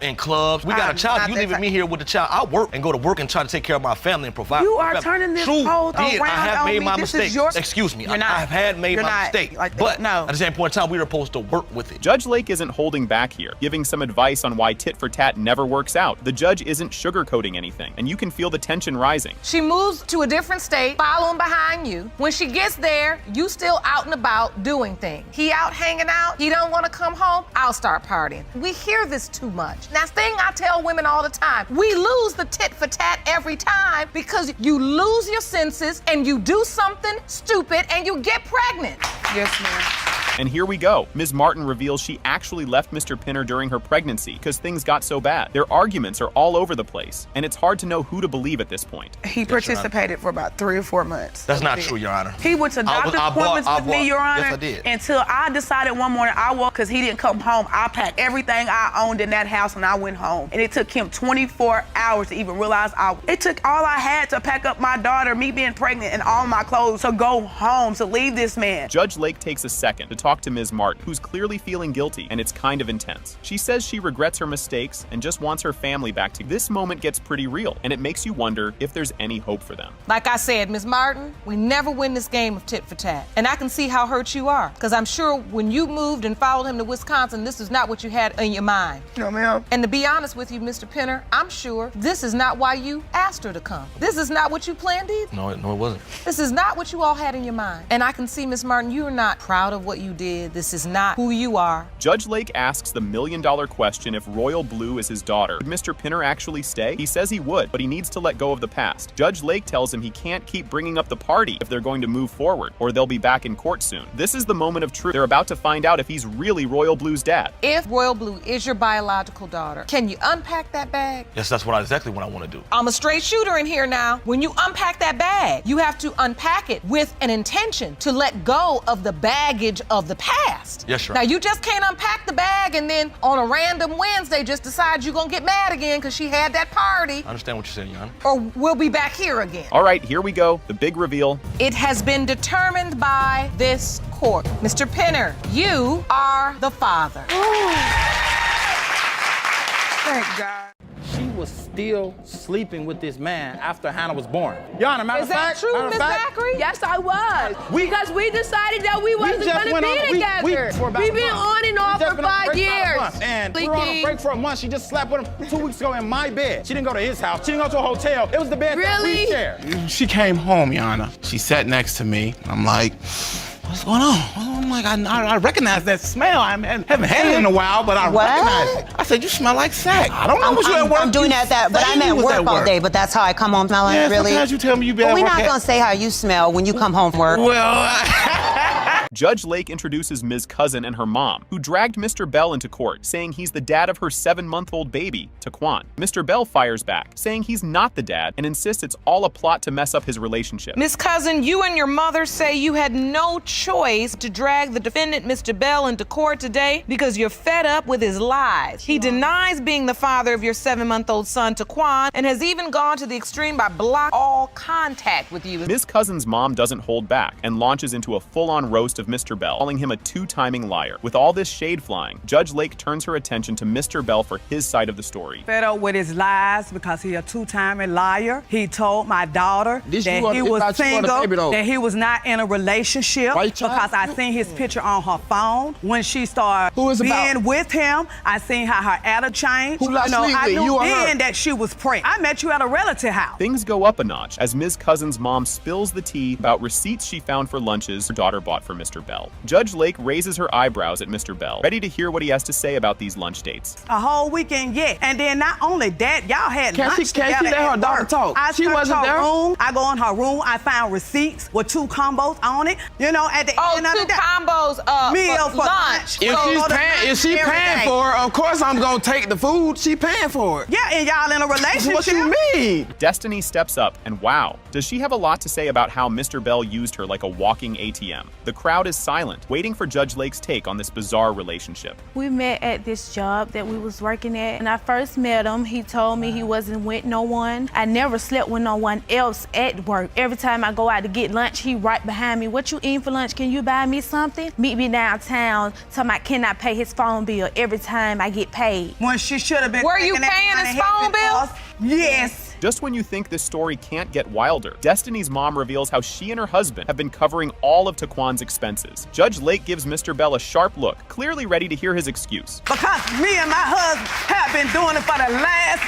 in clubs. We got a child. You leaving me here with the child. I work and go to work and try to take care of my family and provide. You are turning this whole around. I have made my This mistakes. Excuse me. I have had made my mistake. But at the same point in time, we were supposed to work with it. Judge Lake isn't holding back here, giving some advice on why tit for tat never works out. The judge isn't sugarcoating anything, and you can feel the tension rising. She moves to a different state, following behind you. When she gets there, you still out and about doing things. He out hanging out, he don't want to come home, I'll start partying. We hear this too much. Now, thing I tell women all the time, we lose the tit for tat every time because you lose your senses and you do something stupid and you get pregnant. Yes, ma'am. And here we go. Ms. Martin reveals she actually left Mr. Pinner during her pregnancy because things got so bad. Their arguments are all over the place, and it's hard to know who to believe at this point. He participated for about 3 or 4 months. That's not true, Your Honor. He went to doctor's appointments with me, Your Honor, yes, I did. until I decided one morning I woke because he didn't come home. I packed everything I owned in that house and I went home. And it took him 24 hours to even realize it took all I had to pack up my daughter, me being pregnant, and all my clothes to go home, to leave this man. Judge Lake takes a second to talk to Ms. Martin, who's clearly feeling guilty, and it's kind of intense. She says she regrets her mistakes and just wants her family back. This moment gets pretty real, and it makes you wonder if there's any hope for them. Like I said, Ms. Martin, we never win this game of tit for tat. And I can see how hurt you are, because I'm sure when you moved and followed him to Wisconsin, this is not what you had in your mind. No, ma'am. And to be honest with you, Mr. Pinner, I'm sure this is not why you asked her to come. This is not what you planned either. No, it wasn't. This is not what you all had in your mind. And I can see, Ms. Martin, you're not proud of what you did. This is not who you are. Judge Lake asks the million-dollar question if Royal Blue is his daughter. Would Mr. Pinner actually stay? He says he would, but he needs to let go of the past. Judge Lake tells him he can't keep bringing up the party if they're going to move forward, or they'll be back in court soon. This is the moment of truth. They're about to find out if he's really Royal Blue's dad. If Royal Blue is your biological daughter, can you unpack that bag? Yes, that's exactly what I want to do. I'm a straight shooter in here now. When you unpack that bag, you have to unpack it with an intention to let go of the baggage of the past. Yes, sir. Now, you just can't unpack the bag and then on a random Wednesday just decide you're gonna get mad again because she had that party. I understand what you're saying, Your Honor. Or we'll be back here again. All right, here we go. The big reveal. It has been determined by this court. Mr. Pinner, you are the father. Thank God. She was still sleeping with this man after Hannah was born. Your Honor, matter of fact, Is that true, Ms. Zachary? Yes, I was. Because we decided that we wasn't going to be together. We've been on and off for 5 years. And we were on a break for a month. She just slept with him 2 weeks ago in my bed. She didn't go to his house. She didn't go to a hotel. It was the bed that we shared. She came home, Your Honor. She sat next to me. I'm like, what's going on? I'm like, I recognize that smell. I haven't had it in a while, but I recognize it. I said, you smell like sack. I don't know what you're at work. I'm doing that, but I'm at work all day, but that's how I come home smelling, really? Sometimes you tell me you been at work. We're not going to say how you smell when you come home from work. Well, Judge Lake introduces Ms. Cousin and her mom, who dragged Mr. Bell into court, saying he's the dad of her 7-month-old baby, Taquan. Mr. Bell fires back, saying he's not the dad and insists it's all a plot to mess up his relationship. Miss Cousin, you and your mother say you had no choice to drag the defendant, Mr. Bell, into court today because you're fed up with his lies. He denies being the father of your 7-month-old son, Taquan, and has even gone to the extreme by blocking all contact with you. Ms. Cousin's mom doesn't hold back and launches into a full-on roast of Mr. Bell, calling him a two-timing liar. With all this shade flying, Judge Lake turns her attention to Mr. Bell for his side of the story. Fed up with his lies because he a two-timing liar. He told my daughter that he was single, that he was not in a relationship because I seen his picture on her phone. When she started being with him, I seen how her attitude changed. I knew then that she was pregnant. I met you at a relative house. Things go up a notch as Ms. Cousin's mom spills the tea about receipts she found for lunches her daughter bought for Mr. Bell. Judge Lake raises her eyebrows at Mr. Bell, ready to hear what he has to say about these lunch dates. A whole weekend, yeah. And then not only that, y'all had lunch together. Can't she let her daughter talk? She wasn't there. I go in her room, I found receipts with 2 combos on it. You know, at the end of the day. 2 combos meal for lunch. If she paying for it, of course I'm gonna take the food. She paying for it. Yeah, and y'all in a relationship. What you mean? Destiny steps up, and wow, does she have a lot to say about how Mr. Bell used her like a walking ATM. The crowd is silent, waiting for Judge Lake's take on this bizarre relationship. We met at this job that we was working at. When I first met him, he told me he wasn't with no one. I never slept with no one else at work. Every time I go out to get lunch, he right behind me. What you eating for lunch? Can you buy me something? Meet me downtown. Tell me can I pay his phone bill every time I get paid. When she should have been. Were you paying his phone bill? Yes. Just when you think this story can't get wilder, Destiny's mom reveals how she and her husband have been covering all of Taquan's expenses. Judge Lake gives Mr. Bell a sharp look, clearly ready to hear his excuse. Because me and my husband have been doing it for the last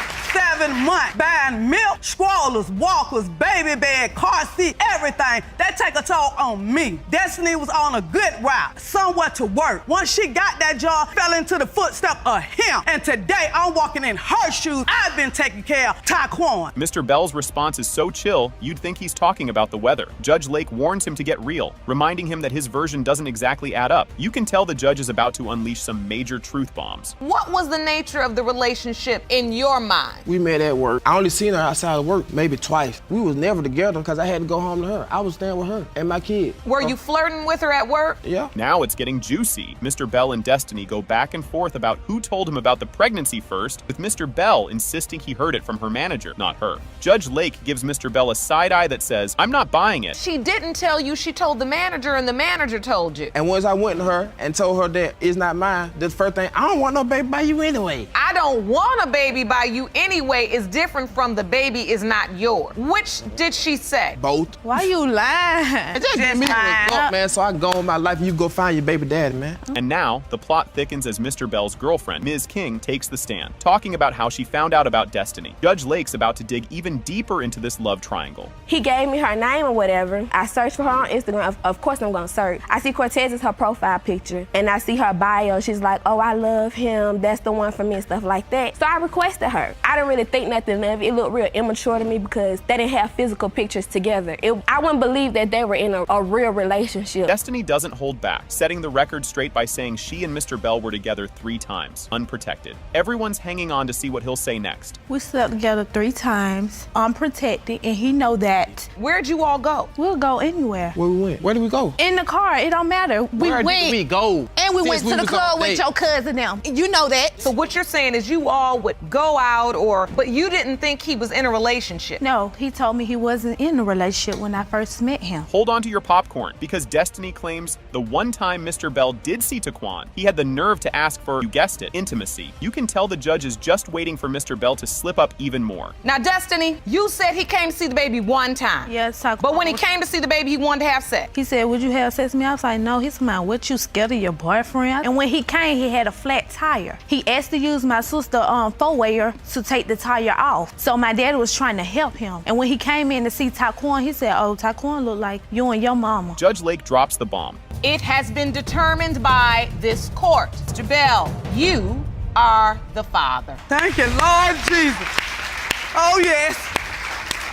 7 months, buying milk, strollers, walkers, baby bed, car seat, everything. That take a toll on me. Destiny was on a good route, somewhere to work. Once she got that job, fell into the footsteps of him. And today, I'm walking in her shoes. I've been taking care of Taquan. Mr. Bell's response is so chill, you'd think he's talking about the weather. Judge Lake warns him to get real, reminding him that his version doesn't exactly add up. You can tell the judge is about to unleash some major truth bombs. What was the nature of the relationship in your mind? We met at work. I only seen her outside of work maybe twice. We was never together because I had to go home to her. I was staying with her and my kid. Were you flirting with her at work? Yeah. Now it's getting juicy. Mr. Bell and Destiny go back and forth about who told him about the pregnancy first, with Mr. Bell insisting he heard it from her manager, not her. Judge Lake gives Mr. Bell a side eye that says, I'm not buying it. She didn't tell you, she told the manager, and the manager told you. And once I went to her and told her that it's not mine, the first thing, I don't want no baby by you anyway. I don't want a baby by you anyway is different from the baby is not yours. Which did she say? Both. Why you lying? It just me up, man, so I can go on my life and you go find your baby daddy, man. And now, the plot thickens as Mr. Bell's girlfriend, Ms. King, takes the stand, talking about how she found out about Destiny. Judge Lake's about to dig even deeper into this love triangle. He gave me her name or whatever. I searched for her on Instagram. Of course I'm gonna search. I see Cortez is her profile picture, and I see her bio. She's like, oh, I love him. That's the one for me and stuff like that. So I requested her. I didn't really think nothing of it. It looked real immature to me because they didn't have physical pictures together. I wouldn't believe that they were in a real relationship. Destiny doesn't hold back, setting the record straight by saying she and Mr. Bell were together 3 times, unprotected. Everyone's hanging on to see what he'll say next. We slept together 3 times, unprotected, and he know that. Where'd you all go? We'll go anywhere. Where we went? Where did we go? In the car, it don't matter. Where did we go? And we went to the club with your cousin now. You know that. So what you're saying is you all would go out but you didn't think he was in a relationship? No, he told me he wasn't in a relationship when I first met him. Hold on to your popcorn, because Destiny claims the one time Mr. Bell did see Taquan, he had the nerve to ask for, you guessed it, intimacy. You can tell the judge is just waiting for Mr. Bell to slip up even more. Now, Destiny, you said he came to see the baby 1 time. Yes, but when he came to see the baby, he wanted to have sex. He said, would you have sex with me? I was like, no. He's like, what, you scared of your boyfriend? And when he came, he had a flat tire. He asked to use my sister four-wayer to take the tire off. So my daddy was trying to help him. And when he came in to see Taquan, he said, oh, Taquan look like you and your mama. Judge Lake drops the bomb. It has been determined by this court. Mr. Bell, you are the father. Thank you, Lord Jesus. Oh, yes.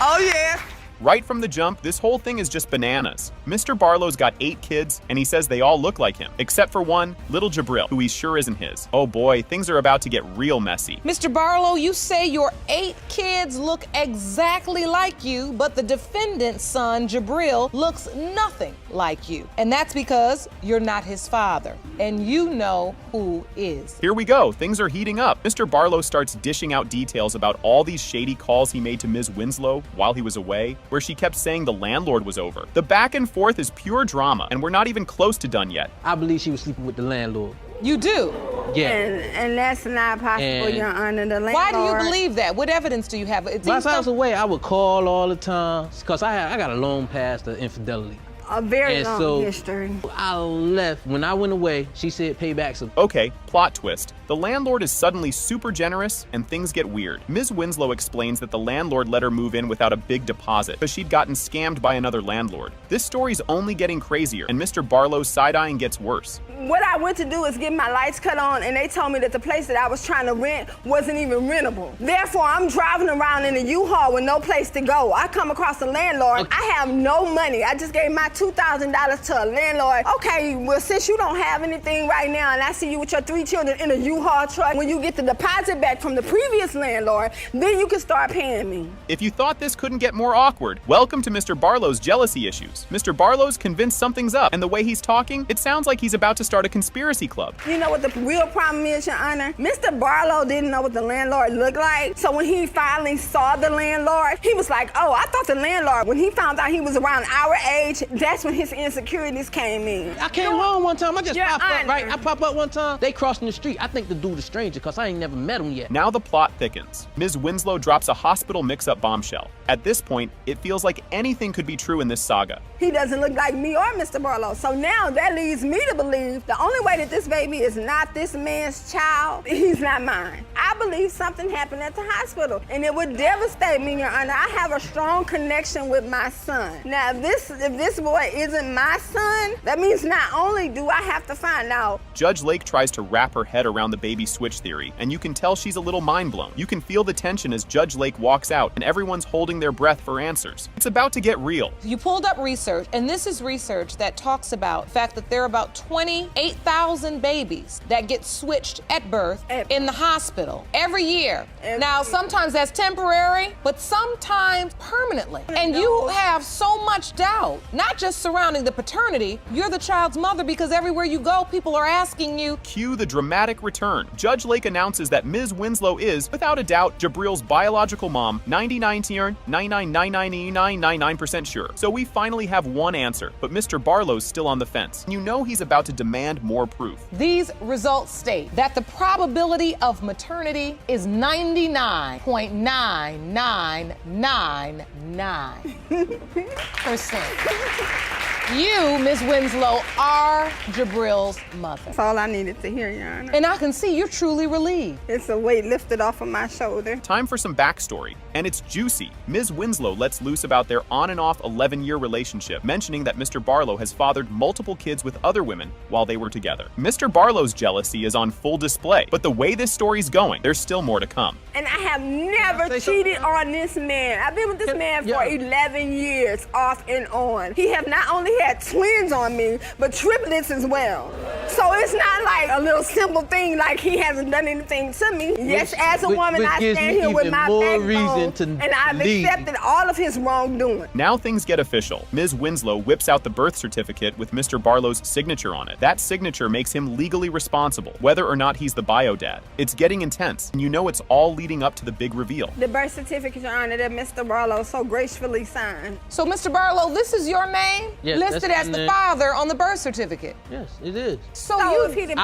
Oh, yes. Right from the jump, this whole thing is just bananas. Mr. Barlow's got 8 kids, and he says they all look like him, except for one, little Jabril, who he sure isn't his. Oh boy, things are about to get real messy. Mr. Barlow, you say your 8 kids look exactly like you, but the defendant's son, Jabril, looks nothing like you. And that's because you're not his father, and you know who is. Here we go, things are heating up. Mr. Barlow starts dishing out details about all these shady calls he made to Ms. Winslow while he was away, where she kept saying the landlord was over. The back and forth is pure drama, and we're not even close to done yet. I believe she was sleeping with the landlord. You do? Yeah. And that's not possible, Your Honor. The landlord. Why do you believe that? What evidence do you have? While I was away, I would call all the time because I got a long past of infidelity. A very long history. I left. When I went away, she said pay back some. Okay, plot twist. The landlord is suddenly super generous and things get weird. Ms. Winslow explains that the landlord let her move in without a big deposit because she'd gotten scammed by another landlord. This story's only getting crazier and Mr. Barlow's side-eyeing gets worse. What I went to do is get my lights cut on and they told me that the place that I was trying to rent wasn't even rentable. Therefore, I'm driving around in a U-Haul with no place to go. I come across a landlord. I have no money. I just gave my $2,000 to a landlord. Okay, well, since you don't have anything right now and I see you with your 3 children in a U-Haul truck, when you get the deposit back from the previous landlord, then you can start paying me. If you thought this couldn't get more awkward, welcome to Mr. Barlow's jealousy issues. Mr. Barlow's convinced something's up, and the way he's talking, it sounds like he's about to start a conspiracy club. You know what the real problem is, Your Honor? Mr. Barlow didn't know what the landlord looked like, so when he finally saw the landlord, he was like, oh, I thought the landlord, when he found out he was around our age, that's when his insecurities came in. I came home one time, I just popped up, right? I pop up one time, they crossing the street. I think the dude is a stranger because I ain't never met him yet. Now the plot thickens. Ms. Winslow drops a hospital mix-up bombshell. At this point, it feels like anything could be true in this saga. He doesn't look like me or Mr. Barlow, so now that leads me to believe the only way that this baby is not this man's child, he's not mine. I believe something happened at the hospital, and it would devastate me, Your Honor. I have a strong connection with my son. Now, if this boy isn't my son, that means not only do I have to find out. Judge Lake tries to wrap her head around the baby switch theory, and you can tell she's a little mind blown. You can feel the tension as Judge Lake walks out, and everyone's holding their breath for answers. It's about to get real. You pulled up research, and this is research that talks about the fact that there are about 28,000 babies that get switched at birth in the hospital every year. Now, sometimes that's temporary, but sometimes permanently. And you have so much doubt, not just surrounding the paternity, you're the child's mother because everywhere you go, people are asking you. Cue the dramatic return. Judge Lake announces that Ms. Winslow is, without a doubt, Jabril's biological mom, 99.999999% sure. So we finally have one answer, but Mr. Barlow's still on the fence. You know he's about to demand more proof. These results state that the probability of maternity is 99.9999%. You, Ms. Winslow, are Jabril's mother. That's all I needed to hear, Your Honor. And I can see you're truly relieved. It's a weight lifted off of my shoulder. Time for some backstory, and it's juicy. Ms. Winslow lets loose about their on and off 11-year relationship, mentioning that Mr. Barlow has fathered multiple kids with other women while they were together. Mr. Barlow's jealousy is on full display, but the way this story's going, there's still more to come. And I have never cheated on this man. I've been with this man for 11 years, off and on. He have not only had twins on me, but triplets as well. So it's not like a little simple thing like he hasn't done anything to me. Yes, as a woman, I stand here with my backbone, and I've accepted all of his wrongdoing. Now things get official. Ms. Winslow whips out the birth certificate with Mr. Barlow's signature on it. That signature makes him legally responsible, whether or not he's the bio dad. It's getting intense, and you know it's all leading up to the big reveal. The birth certificate, Your Honor, that Mr. Barlow so gracefully signed. So, Mr. Barlow, this is your name? Yes, listed as the father on the birth certificate. Yes, it is. So I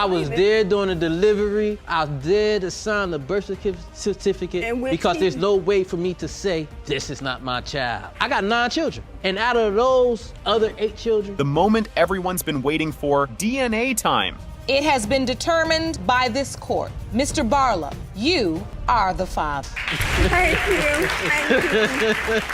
was there during the delivery. I was there to sign the birth certificate because there's no way for me to say this is not my child. I got 9 children, and out of those other 8 children, the moment everyone's been waiting for, DNA time. It has been determined by this court. Mr. Barlow, you are the father. Thank you. Thank you.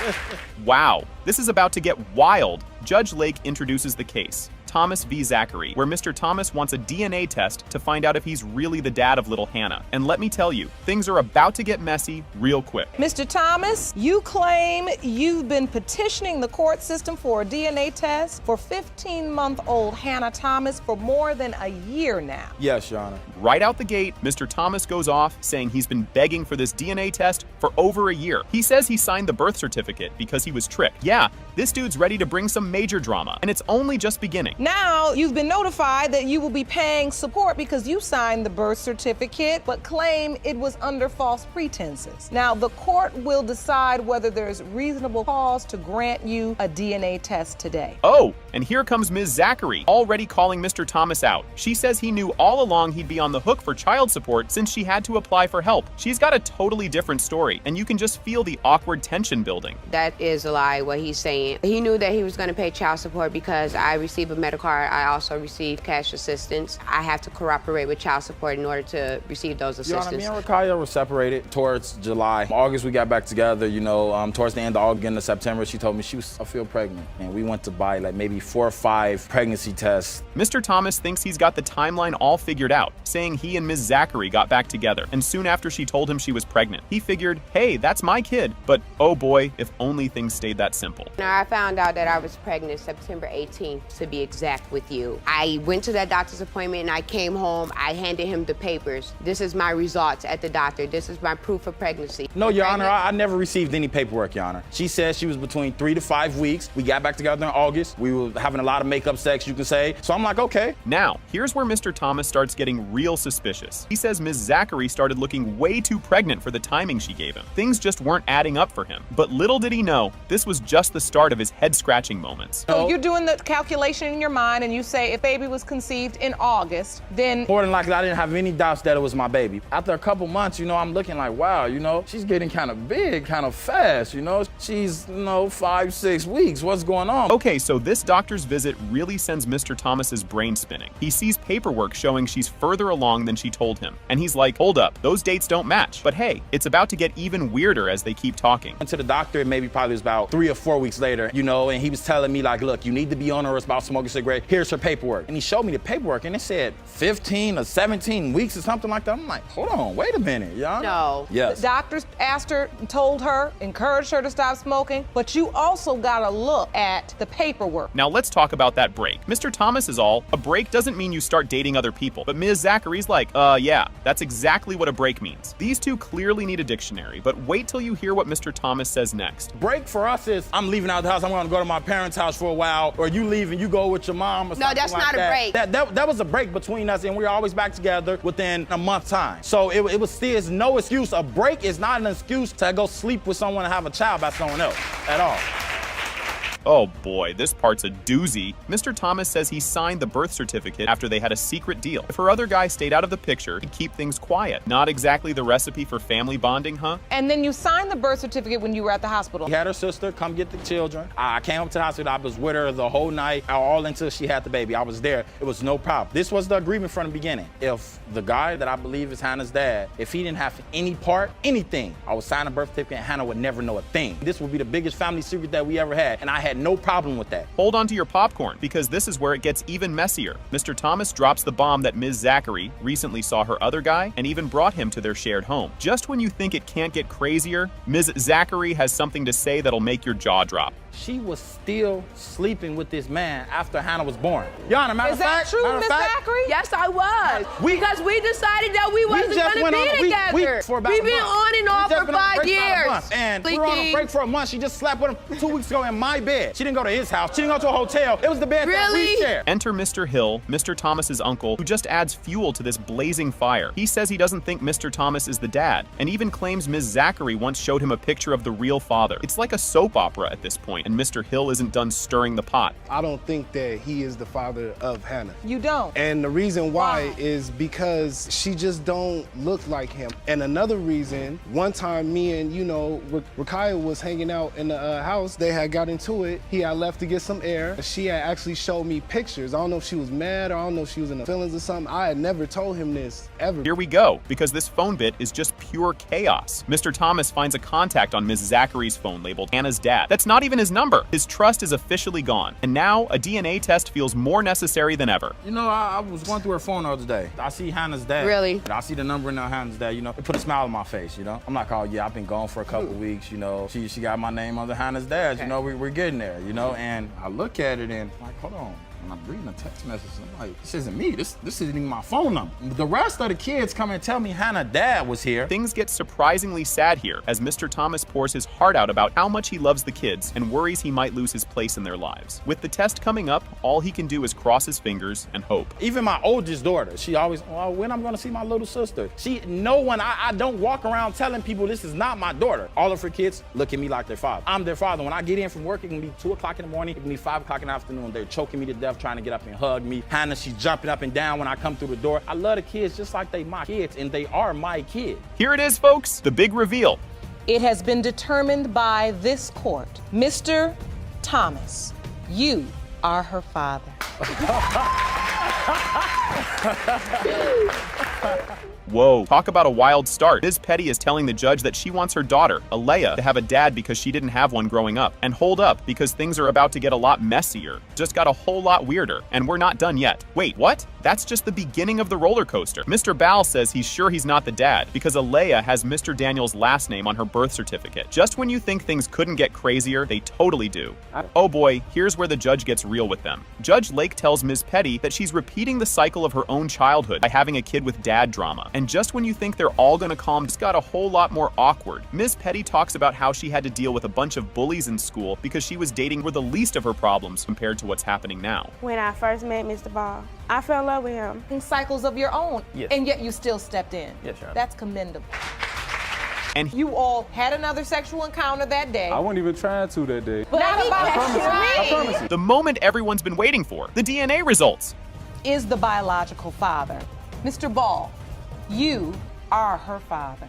Wow, this is about to get wild. Judge Lake introduces the case. Thomas v. Zachary, where Mr. Thomas wants a DNA test to find out if he's really the dad of little Hannah. And let me tell you, things are about to get messy real quick. Mr. Thomas, you claim you've been petitioning the court system for a DNA test for 15-month-old Hannah Thomas for more than a year now. Yes, Your Honor. Right out the gate, Mr. Thomas goes off saying he's been begging for this DNA test for over a year. He says he signed the birth certificate because he was tricked. Yeah, this dude's ready to bring some major drama, and it's only just beginning. Now, you've been notified that you will be paying support because you signed the birth certificate, but claim it was under false pretenses. Now, the court will decide whether there's reasonable cause to grant you a DNA test today. Oh, and here comes Ms. Zachary, already calling Mr. Thomas out. She says he knew all along he'd be on the hook for child support since she had to apply for help. She's got a totally different story, and you can just feel the awkward tension building. That is a lie, what he's saying. He knew that he was going to pay child support because I received a medical card. I also received cash assistance. I have to cooperate with child support in order to receive those assistance. Your Honor, me and Rakaya were separated towards July. August, we got back together, you know, towards the end of August, into September, she told me I feel pregnant. And we went to buy like maybe 4 or 5 pregnancy tests. Mr. Thomas thinks he's got the timeline all figured out, saying he and Ms. Zachary got back together, and soon after she told him she was pregnant, he figured, hey, that's my kid. But oh boy, if only things stayed that simple. Now, I found out that I was pregnant September 18th, to be exact with you. I went to that doctor's appointment and I came home. I handed him the papers. This is my results at the doctor. This is my proof of pregnancy. No, Your Honor, I never received any paperwork, Your Honor. She said she was between 3 to 5 weeks. We got back together in August. We were having a lot of makeup sex, you can say. So I'm like, okay. Now, here's where Mr. Thomas starts getting real suspicious. He says Ms. Zachary started looking way too pregnant for the timing she gave him. Things just weren't adding up for him. But little did he know, this was just the start of his head-scratching moments. So you're doing the calculation in your mind and you say if baby was conceived in August, then... More than likely, I didn't have any doubts that it was my baby. After a couple months, you know, I'm looking like, wow, you know, she's getting kind of big, kind of fast, you know? She's, 5, 6 weeks. What's going on? Okay, so this doctor's visit really sends Mr. Thomas's brain spinning. He sees paperwork showing she's further along than she told him. And he's like, hold up, those dates don't match. But hey, it's about to get even weirder as they keep talking. Went to the doctor, maybe probably was about 3 or 4 weeks later, and he was telling me like, look, you need to be honest about smoking a cigarette. Here's her paperwork. And he showed me the paperwork and it said 15 or 17 weeks or something like that. I'm like, hold on, wait a minute, y'all. No. Yes. The doctors asked her, told her, encouraged her to stop smoking, but you also gotta look at the paperwork. Now let's talk about that break. Mr. Thomas is all, a break doesn't mean you start dating other people. But Ms. Zachary's like, yeah, that's exactly what a break means. These two clearly need a dictionary, but wait till you hear what Mr. Thomas says next. Break for us is, I'm leaving out the house, I'm gonna go to my parents' house for a while, or you leave and you go with your mom or something like that. No, that's not a break. That was a break between us, and we were always back together within a month's time. So it was still no excuse. A break is not an excuse to go sleep with someone and have a child by someone else at all. Oh boy, this part's a doozy. Mr. Thomas says he signed the birth certificate after they had a secret deal. If her other guy stayed out of the picture, he'd keep things quiet. Not exactly the recipe for family bonding, huh? And then you signed the birth certificate when you were at the hospital. He had her sister come get the children. I came up to the hospital. I was with her the whole night, all until she had the baby. I was there. It was no problem. This was the agreement from the beginning. If the guy that I believe is Hannah's dad, if he didn't have any part, anything, I would sign a birth certificate and Hannah would never know a thing. This would be the biggest family secret that we ever had, and I had no problem with that. Hold on to your popcorn, because this is where it gets even messier. Mr. Thomas drops the bomb that Ms. Zachary recently saw her other guy and even brought him to their shared home. Just when you think it can't get crazier, Ms. Zachary has something to say that'll make your jaw drop. She was still sleeping with this man after Hannah was born. Your Honor, matter of fact, is that true, Ms. Zachary? Yes, I was. Because we decided that we wasn't going to be together. We've been on and off for 5 years. And we were on a break for a month. She just slept with him 2 weeks ago in my bed. She didn't go to his house. She didn't go to a hotel. It was the bed that we shared. Enter Mr. Hill, Mr. Thomas's uncle, who just adds fuel to this blazing fire. He says he doesn't think Mr. Thomas is the dad, and even claims Ms. Zachary once showed him a picture of the real father. It's like a soap opera at this point, and Mr. Hill isn't done stirring the pot. I don't think that he is the father of Hannah. You don't? And the reason why is because she just don't look like him. And another reason, one time me and, Rakaya was hanging out in the house. They had got into it. He had left to get some air. She had actually showed me pictures. I don't know if she was mad or I don't know if she was in the feelings or something. I had never told him this, ever. Here we go, because this phone bit is just pure chaos. Mr. Thomas finds a contact on Ms. Zachary's phone labeled Hannah's dad. That's not even his his number. His trust is officially gone, and now a DNA test feels more necessary than ever. You know, I was going through her phone the other day. I see Hannah's dad. Really? I see the number in Hannah's dad, you know. It put a smile on my face, you know. I'm like, oh yeah, I've been gone for a couple weeks, you know. She got my name under Hannah's dad, okay. You know, we're getting there, you know. And I look at it and I'm like, hold on. And I'm reading a text message, and I'm like, this isn't me. This isn't even my phone number. The rest of the kids come and tell me Hannah's dad was here. Things get surprisingly sad here as Mr. Thomas pours his heart out about how much he loves the kids and worries he might lose his place in their lives. With the test coming up, all he can do is cross his fingers and hope. Even my oldest daughter, she always, oh, when I'm gonna see my little sister? I don't walk around telling people this is not my daughter. All of her kids look at me like their father. I'm their father. When I get in from work, it can be 2 o'clock in the morning, it can be 5 o'clock in the afternoon. They're choking me to death, trying to get up and hug me. Hannah, she's jumping up and down when I come through the door. I love the kids just like they my kids, and they are my kids. Here it is, folks, the big reveal. It has been determined by this court. Mr. Thomas, you are her father. Whoa, talk about a wild start. Ms. Petty is telling the judge that she wants her daughter, Alea, to have a dad because she didn't have one growing up. And hold up, because things are about to get a lot messier. Just got a whole lot weirder, and we're not done yet. Wait, what? That's just the beginning of the roller coaster. Mr. Bal says he's sure he's not the dad because Alea has Mr. Daniels' last name on her birth certificate. Just when you think things couldn't get crazier, they totally do. Oh boy, here's where the judge gets real with them. Judge Lake tells Ms. Petty that she's repeating the cycle of her own childhood by having a kid with dad drama. And just when you think they're all gonna calm, it's got a whole lot more awkward. Ms. Petty talks about how she had to deal with a bunch of bullies in school because she was dating were the least of her problems compared to what's happening now. When I first met Mr. Ball, I fell in love with him. In cycles of your own, yes. And yet you still stepped in. Yes, Your Honor. That's commendable. And you all had another sexual encounter that day. I wasn't even trying to that day. But I promise you. The moment everyone's been waiting for, the DNA results. Is the biological father. Mr. Ball, you are her father.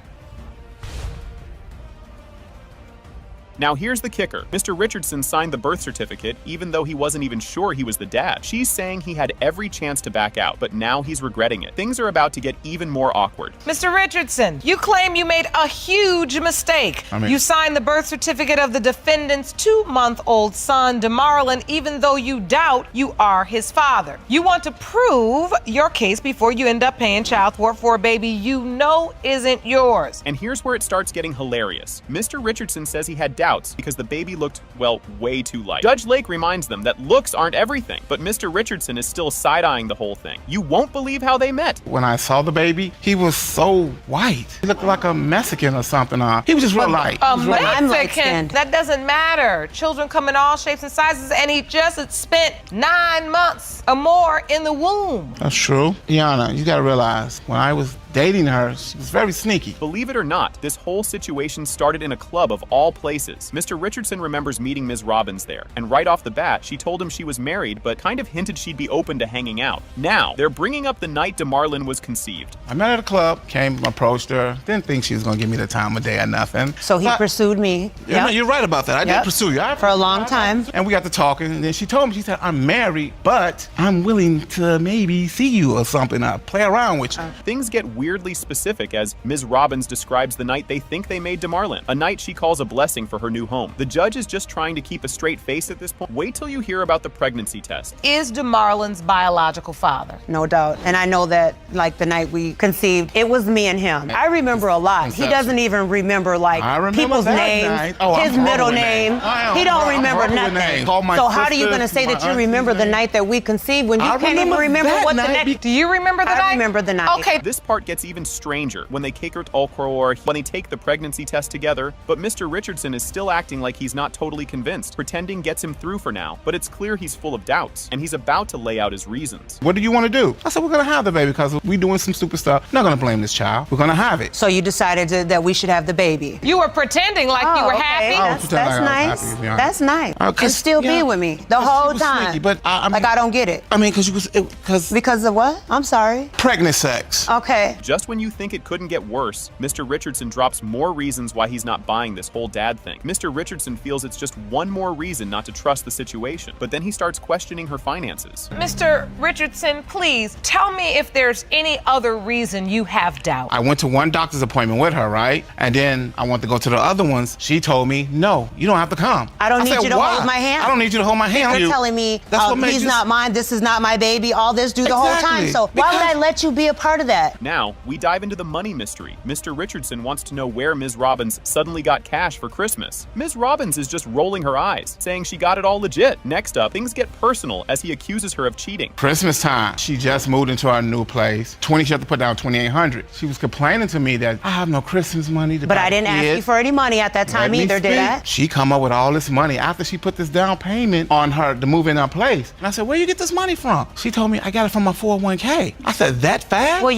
Now here's the kicker. Mr. Richardson signed the birth certificate even though he wasn't even sure he was the dad. She's saying he had every chance to back out, but now he's regretting it. Things are about to get even more awkward. Mr. Richardson, you claim you made a huge mistake. You signed the birth certificate of the defendant's 2-month-old son, DeMarlon, even though you doubt you are his father. You want to prove your case before you end up paying child support for a baby you know isn't yours. And here's where it starts getting hilarious. Mr. Richardson says he had doubts because the baby looked, well, way too light. Judge Lake reminds them that looks aren't everything, but Mr. Richardson is still side-eyeing the whole thing. You won't believe how they met. When I saw the baby, he was so white. He looked like a Mexican or something. He was just real light. Mexican, that doesn't matter. Children come in all shapes and sizes, and he just spent 9 months or more in the womb. That's true. Yana, you gotta realize, when I was dating her, she was very sneaky. Believe it or not, this whole situation started in a club of all places. Mr. Richardson remembers meeting Ms. Robbins there, and right off the bat, she told him she was married, but kind of hinted she'd be open to hanging out. Now, they're bringing up the night DeMarlon was conceived. I met her at a club, came, approached her, didn't think she was gonna give me the time of day or nothing. So he pursued me. Yeah, no, you're right about that. I did pursue you. For a long time. And we got to talking, and then she told me, she said, I'm married, but I'm willing to maybe see you or something, play around with you. Things get weirdly specific as Ms. Robbins describes the night they think they made DeMarlon, a night she calls a blessing for her new home. The judge is just trying to keep a straight face at this point. Wait till you hear about the pregnancy test. Is DeMarlon's biological father? No doubt. And I know that, like, the night we conceived, it was me and him. I remember a lot. He doesn't even remember, like, people's names, his middle name. He don't remember nothing. So how are you going to say that you remember the night that we conceived when you can't even remember what the next... Do you remember the night? I remember the night. Okay. This part gets even stranger when they take the pregnancy test together, but Mr. Richardson is still acting like he's not totally convinced. Pretending gets him through for now, but it's clear he's full of doubts, and he's about to lay out his reasons. What do you want to do? I said, we're gonna have the baby because we're doing some stupid stuff. Not gonna blame this child. We're gonna have it. So you decided that we should have the baby? You were pretending like you were happy? That's nice. That's nice. And still be with me the whole time. Sneaky, but I mean, like, I don't get it. I mean, because of what? I'm sorry. Pregnant sex. Okay. Just when you think it couldn't get worse, Mr. Richardson drops more reasons why he's not buying this whole dad thing. Mr. Richardson feels it's just one more reason not to trust the situation, but then he starts questioning her finances. Mr. Richardson, please tell me if there's any other reason you have doubt. I went to one doctor's appointment with her, right? And then I went to go to the other ones. She told me, no, you don't have to come. I don't need said, you to why? hold my hand. I don't need you to hold my hand. You're telling me he's not mine, this is not my baby, all this the whole time. So why would I let you be a part of that? Now, we dive into the money mystery. Mr. Richardson wants to know where Ms. Robbins suddenly got cash for Christmas. Ms. Robbins is just rolling her eyes, saying she got it all legit. Next up, things get personal as he accuses her of cheating. Christmas time, she just moved into our new place. She had to put down $2,800. She was complaining to me that I have no Christmas money to buy. But I didn't ask you for any money at that time either, did I? She come up with all this money after she put this down payment on her to move in our place. And I said, where you get this money from? She told me I got it from my 401k. I said, that fast? Well,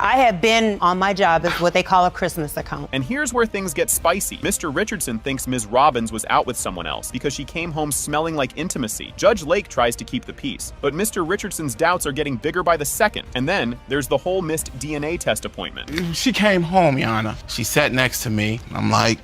I have been on my job as what they call a Christmas account. And here's where things get spicy. Mr. Richardson thinks Ms. Robbins was out with someone else because she came home smelling like intimacy. Judge Lake tries to keep the peace, but Mr. Richardson's doubts are getting bigger by the second. And then there's the whole missed DNA test appointment. She came home, Yana. She sat next to me. I'm like,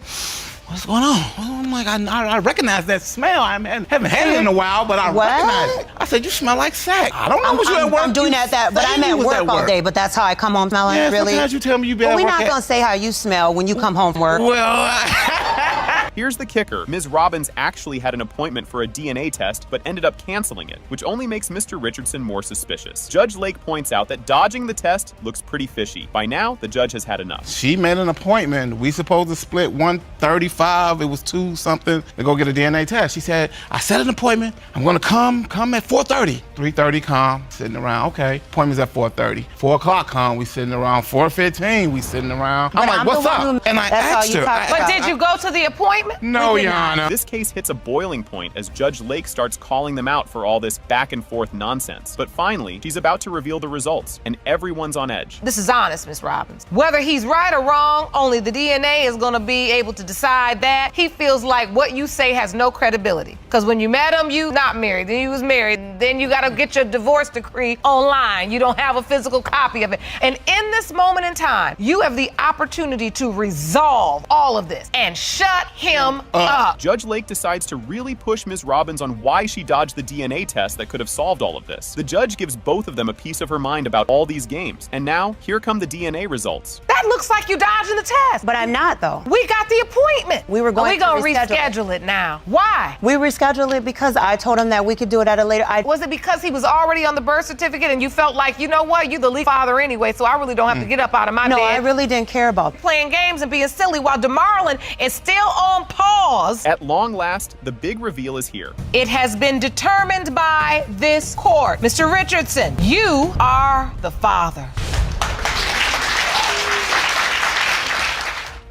what's going on? I'm like, I recognize that smell. I haven't had it in a while, but I recognize it. I said, you smell like sack. I don't know what you're at work. I'm doing but I'm at work all day, but that's how I come home smelling, really. Sometimes you tell me you be at work. We're not gonna say how you smell when you come home from work. Well, here's the kicker. Ms. Robbins actually had an appointment for a DNA test, but ended up canceling it, which only makes Mr. Richardson more suspicious. Judge Lake points out that dodging the test looks pretty fishy. By now, the judge has had enough. She made an appointment. We supposed to split 135. It was 2 something to go get a DNA test. She said, I set an appointment. I'm gonna come at 4:30. 3:30 come, sitting around, okay. Appointment's at 4:30. 4 o'clock come, we sitting around. 4:15, we sitting around. I'm like, what's up? And I asked her. But did you go to the appointment? No, Yana. This case hits a boiling point as Judge Lake starts calling them out for all this back and forth nonsense. But finally, she's about to reveal the results, and everyone's on edge. This is honest, Ms. Robbins. Whether he's right or wrong, only the DNA is gonna be able to decide that. He feels like what you say has no credibility. Because when you met him, you not married, then you was married, then you gotta get your divorce decree online. You don't have a physical copy of it. And in this moment in time, you have the opportunity to resolve all of this and shut him up. Judge Lake decides to really push Ms. Robbins on why she dodged the DNA test that could have solved all of this. The judge gives both of them a piece of her mind about all these games. And now, here come the DNA results. That looks like you dodging the test. But I'm not, though. We got the appointment. We were going to reschedule it now. Why? We rescheduled it because I told him that we could do it at a later. Was it because he was already on the birth certificate and you felt like, you know what, you're the legal father anyway, so I really don't have to get up out of my bed? No, I really didn't care about playing games and being silly while DeMarlon is still on pause. At long last, the big reveal is here. It has been determined by this court. Mr. Richardson, you are the father.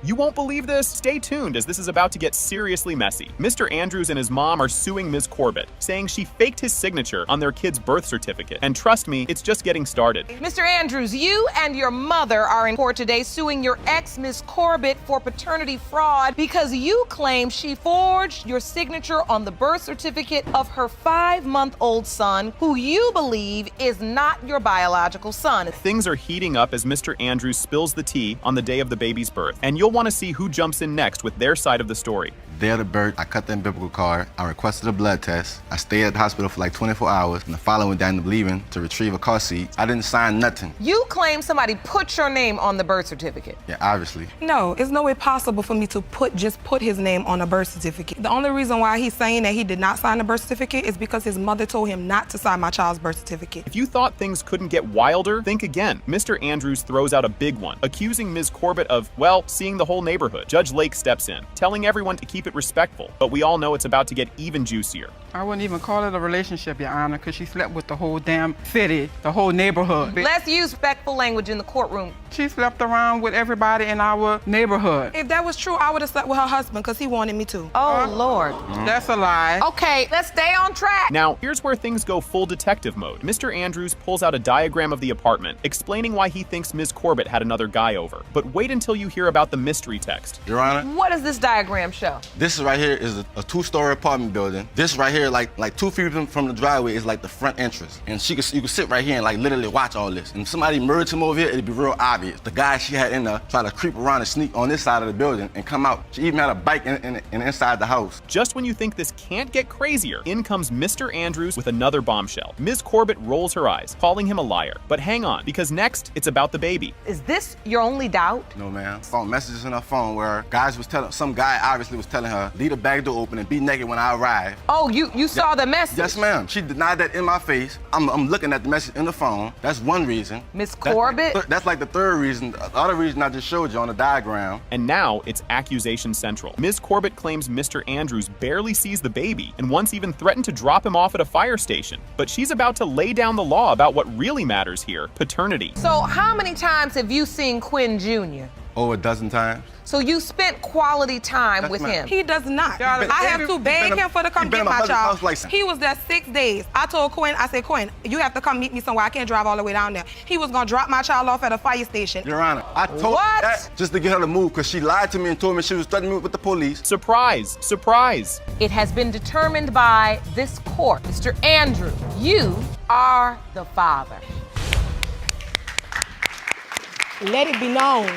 You won't believe this? Stay tuned as this is about to get seriously messy. Mr. Andrews and his mom are suing Ms. Corbett, saying she faked his signature on their kid's birth certificate. And trust me, it's just getting started. Mr. Andrews, you and your mother are in court today suing your ex, Ms. Corbett, for paternity fraud because you claim she forged your signature on the birth certificate of her 5-month-old son, who you believe is not your biological son. Things are heating up as Mr. Andrews spills the tea on the day of the baby's birth, and you'll want to see who jumps in next with their side of the story. Day of the birth, I cut the umbilical cord. I requested a blood test. I stayed at the hospital for like 24 hours, and the following day I ended up leaving to retrieve a car seat. I didn't sign nothing. You claim somebody put your name on the birth certificate. Yeah, obviously. No, it's no way possible for me to just put his name on a birth certificate. The only reason why he's saying that he did not sign the birth certificate is because his mother told him not to sign my child's birth certificate. If you thought things couldn't get wilder, think again. Mr. Andrews throws out a big one, accusing Ms. Corbett of, well, seeing the whole neighborhood. Judge Lake steps in, telling everyone to keep it respectful, but we all know it's about to get even juicier. I wouldn't even call it a relationship, Your Honor, because she slept with the whole damn city, the whole neighborhood. Let's use respectful language in the courtroom. She slept around with everybody in our neighborhood. If that was true, I would have slept with her husband because he wanted me to. Oh, Lord. That's a lie. Okay, let's stay on track. Now, here's where things go full detective mode. Mr. Andrews pulls out a diagram of the apartment, explaining why he thinks Ms. Corbett had another guy over. But wait until you hear about the mystery text. Your Honor? What does this diagram show? This right here is a two-story apartment building. This right here, like 2 feet from the driveway, is like the front entrance. And you could sit right here and like literally watch all this. And if somebody murdered him over here, it'd be real obvious. The guy she had in there tried to creep around and sneak on this side of the building and come out. She even had a bike in inside the house. Just when you think this can't get crazier, in comes Mr. Andrews with another bombshell. Ms. Corbett rolls her eyes, calling him a liar. But hang on, because next, it's about the baby. Is this your only doubt? No, ma'am. Found messages in her phone where some guy obviously was telling her, leave the back door open and be naked when I arrive. Oh, you saw the message? Yes, ma'am. She denied that in my face. I'm looking at the message in the phone. That's one reason. Ms. Corbett? That's like the third reason. The other reason I just showed you on the diagram. And now it's accusation central. Ms. Corbett claims Mr. Andrews barely sees the baby and once even threatened to drop him off at a fire station. But she's about to lay down the law about what really matters here, paternity. So how many times have you seen Quinn Jr.? Over a dozen times. So you spent quality time with him? He does not. I have to beg him for to come get my child. He was there 6 days. I told Quinn, I said, Quinn, you have to come meet me somewhere. I can't drive all the way down there. He was gonna drop my child off at a fire station. Your Honor, I told her that just to get her to move because she lied to me and told me she was threatening me with the police. Surprise, surprise. It has been determined by this court, Mr. Andrew, you are the father. Let it be known.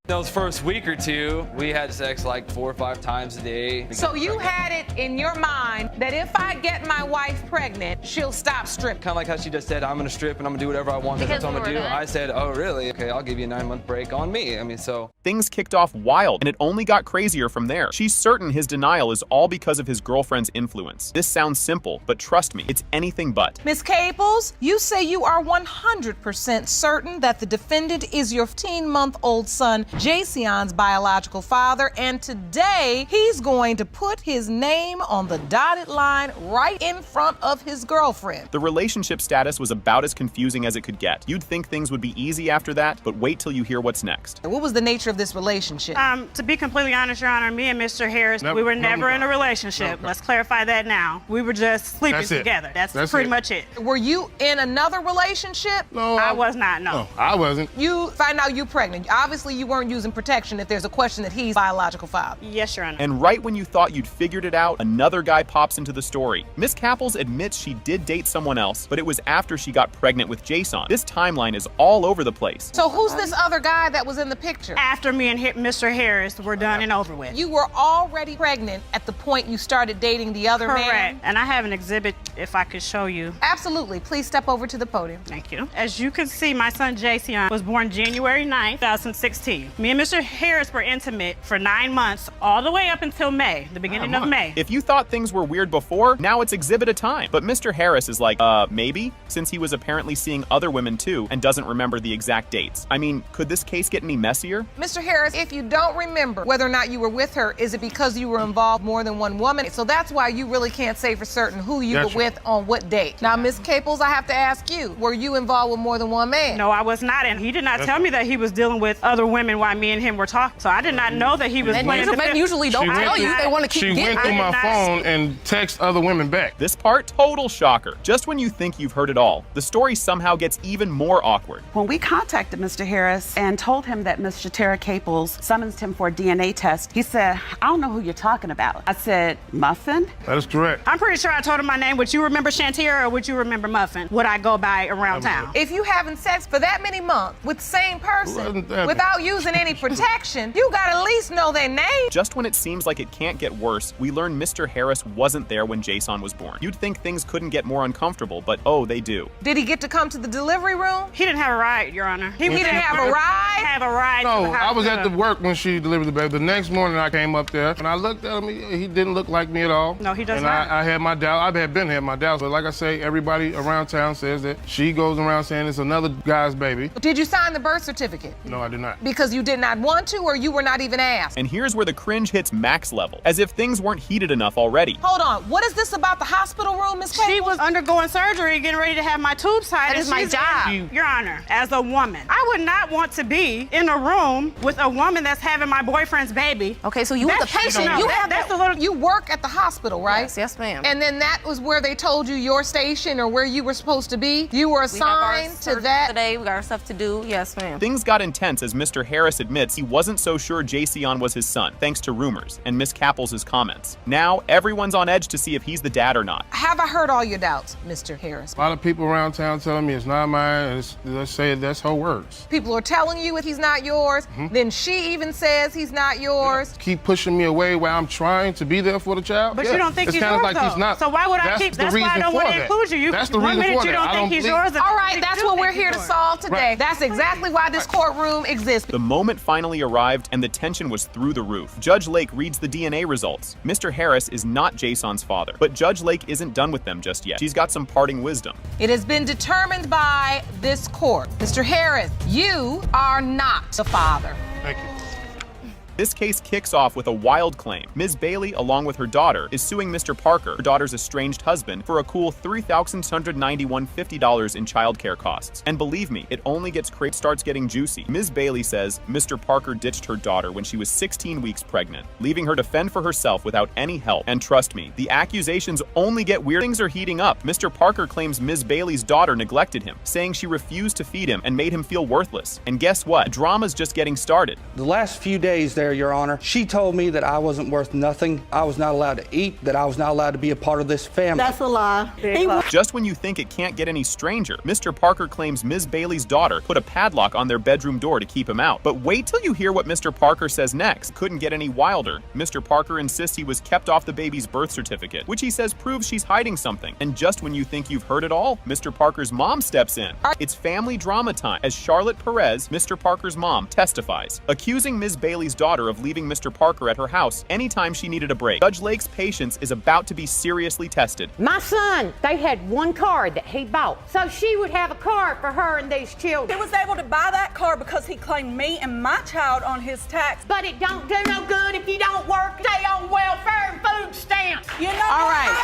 Those first week or two, we had sex like 4 or 5 times a day. So you had it in your mind that if I get my wife pregnant, she'll stop stripping. Kind of like how she just said, I'm gonna strip and I'm gonna do whatever I want. That's what I'm gonna do. I said, oh, really? Okay, I'll give you a 9-month break on me. I mean, so. Things kicked off wild, and it only got crazier from there. She's certain his denial is all because of his girlfriend's influence. This sounds simple, but trust me, it's anything but. Ms. Caples, you say you are 100% certain that the defendant is your 15-month-old son, Jason's biological father, and today he's going to put his name on the dotted line right in front of his girlfriend. The relationship status was about as confusing as it could get. You'd think things would be easy after that, but wait till you hear what's next. What was the nature of this relationship? To be completely honest, Your Honor, me and Mr. Harris, we were never in a relationship. Okay. Let's clarify that now. We were just sleeping together. That's pretty much it. Were you in another relationship? No, I was not, no. No, I wasn't. You find out you're pregnant. Obviously, you weren't using protection if there's a question that he's biological father. Yes, Your Honor. And right when you thought you'd figured it out, another guy pops into the story. Miss Caples admits she did date someone else, but it was after she got pregnant with Jason. This timeline is all over the place. So who's this other guy that was in the picture? After me and Mr. Harris were done and over with. You were already pregnant at the point you started dating the other man? Correct. And I have an exhibit if I could show you. Absolutely. Please step over to the podium. Thank you. As you can see, my son Jason was born January 9th, 2016. Me and Mr. Harris were intimate for 9 months, all the way up until May, the beginning of May. If you thought things were weird before, now it's exhibit a time. But Mr. Harris is like, maybe? Since he was apparently seeing other women too and doesn't remember the exact dates. I mean, could this case get any messier? Mr. Harris, if you don't remember whether or not you were with her, is it because you were involved more than one woman? So that's why you really can't say for certain who you were with on what date. Now, Ms. Caples, I have to ask you, were you involved with more than one man? No, I was not, and he did not tell me that he was dealing with other women while me and him were talking. So I did not know that he was playing the Men usually don't tell you. They want to keep She getting went through my phone and text other women back. This part, total shocker. Just when you think you've heard it all, the story somehow gets even more awkward. When we contacted Mr. Harris and told him that Ms. Shatera Caples summoned him for a DNA test, he said, I don't know who you're talking about. I said, Muffin? That is correct. I'm pretty sure I told him my name. Would you remember Shantira or would you remember Muffin? Would I go by around town? If you having sex for that many months with the same person without using any protection, you gotta at least know their name. Just when it seems like it can't get worse, we learn Mr. Harris wasn't there when Jason was born. You'd think things couldn't get more uncomfortable, but oh, they do. Did he get to come to the delivery room? He didn't have a ride, Your Honor. He didn't have a ride? Have a ride. No, I was at the work when she delivered the baby. The next morning I came up there and I looked at him. He didn't look like me at all. No, he does and not. I had my doubt. I had been had my doubts, but like I say, everybody around town says that she goes around saying it's another guy's baby. Did you sign the birth certificate? No, I did not. Because you did not want to, or you were not even asked? And here's where the cringe hits max level, as if things weren't heated enough already. Hold on, what is this about the hospital room, Ms. Caples? She was undergoing surgery, getting ready to have my tubes tied. That is my job. Your Honor, as a woman, I would not want to be in a room with a woman that's having my boyfriend's baby. Okay, so you were the patient. You work at the hospital, right? Yes, ma'am. And then that was where they told you your station or where you were supposed to be? You were assigned to that? Today, we got our stuff to do. Yes, ma'am. Things got intense as Mr. Harris Harris admits he wasn't so sure Jason was his son, thanks to rumors and Miss Caples' comments. Now, everyone's on edge to see if he's the dad or not. Have I heard all your doubts, Mr. Harris? A lot of people around town telling me it's not mine. Let's say that's her words. People are telling you he's not yours. Then she even says he's not yours. Keep pushing me away while I'm trying to be there for the child. But you don't think it's he's kind yours, of like he's not. So why would I keep? That's why I don't want to include you. That's the reason for you that. don't think he's yours. All right, that's what we're here to solve today. Right. That's exactly why this courtroom exists. The moment finally arrived and the tension was through the roof. Judge Lake reads the DNA results. Mr. Harris is not Jason's father, but Judge Lake isn't done with them just yet. She's got some parting wisdom. It has been determined by this court. Mr. Harris, you are not the father. Thank you. This case kicks off with a wild claim. Ms. Bailey, along with her daughter, is suing Mr. Parker, her daughter's estranged husband, for a cool $3,691.50 in childcare costs. And believe me, it only starts getting juicy. Ms. Bailey says Mr. Parker ditched her daughter when she was 16 weeks pregnant, leaving her to fend for herself without any help. And trust me, the accusations only get weird. Things are heating up. Mr. Parker claims Ms. Bailey's daughter neglected him, saying she refused to feed him and made him feel worthless. And guess what? The drama's just getting started. The last few days there, Your Honor, she told me that I wasn't worth nothing. I was not allowed to eat, that I was not allowed to be a part of this family. That's a lie. Just when you think it can't get any stranger, Mr. Parker claims Ms. Bailey's daughter put a padlock on their bedroom door to keep him out. But wait till you hear what Mr. Parker says next. Couldn't get any wilder. Mr. Parker insists he was kept off the baby's birth certificate, which he says proves she's hiding something. And just when you think you've heard it all, Mr. Parker's mom steps in. It's family drama time as Charlotte Perez, Mr. Parker's mom, testifies, accusing Ms. Bailey's daughter of leaving Mr. Parker at her house anytime she needed a break. Judge Lake's patience is about to be seriously tested. My son, they had one car that he bought, so she would have a car for her and these children. He was able to buy that car because he claimed me and my child on his tax. But it don't do no good if you don't work, stay on welfare and food stamps. You know all right.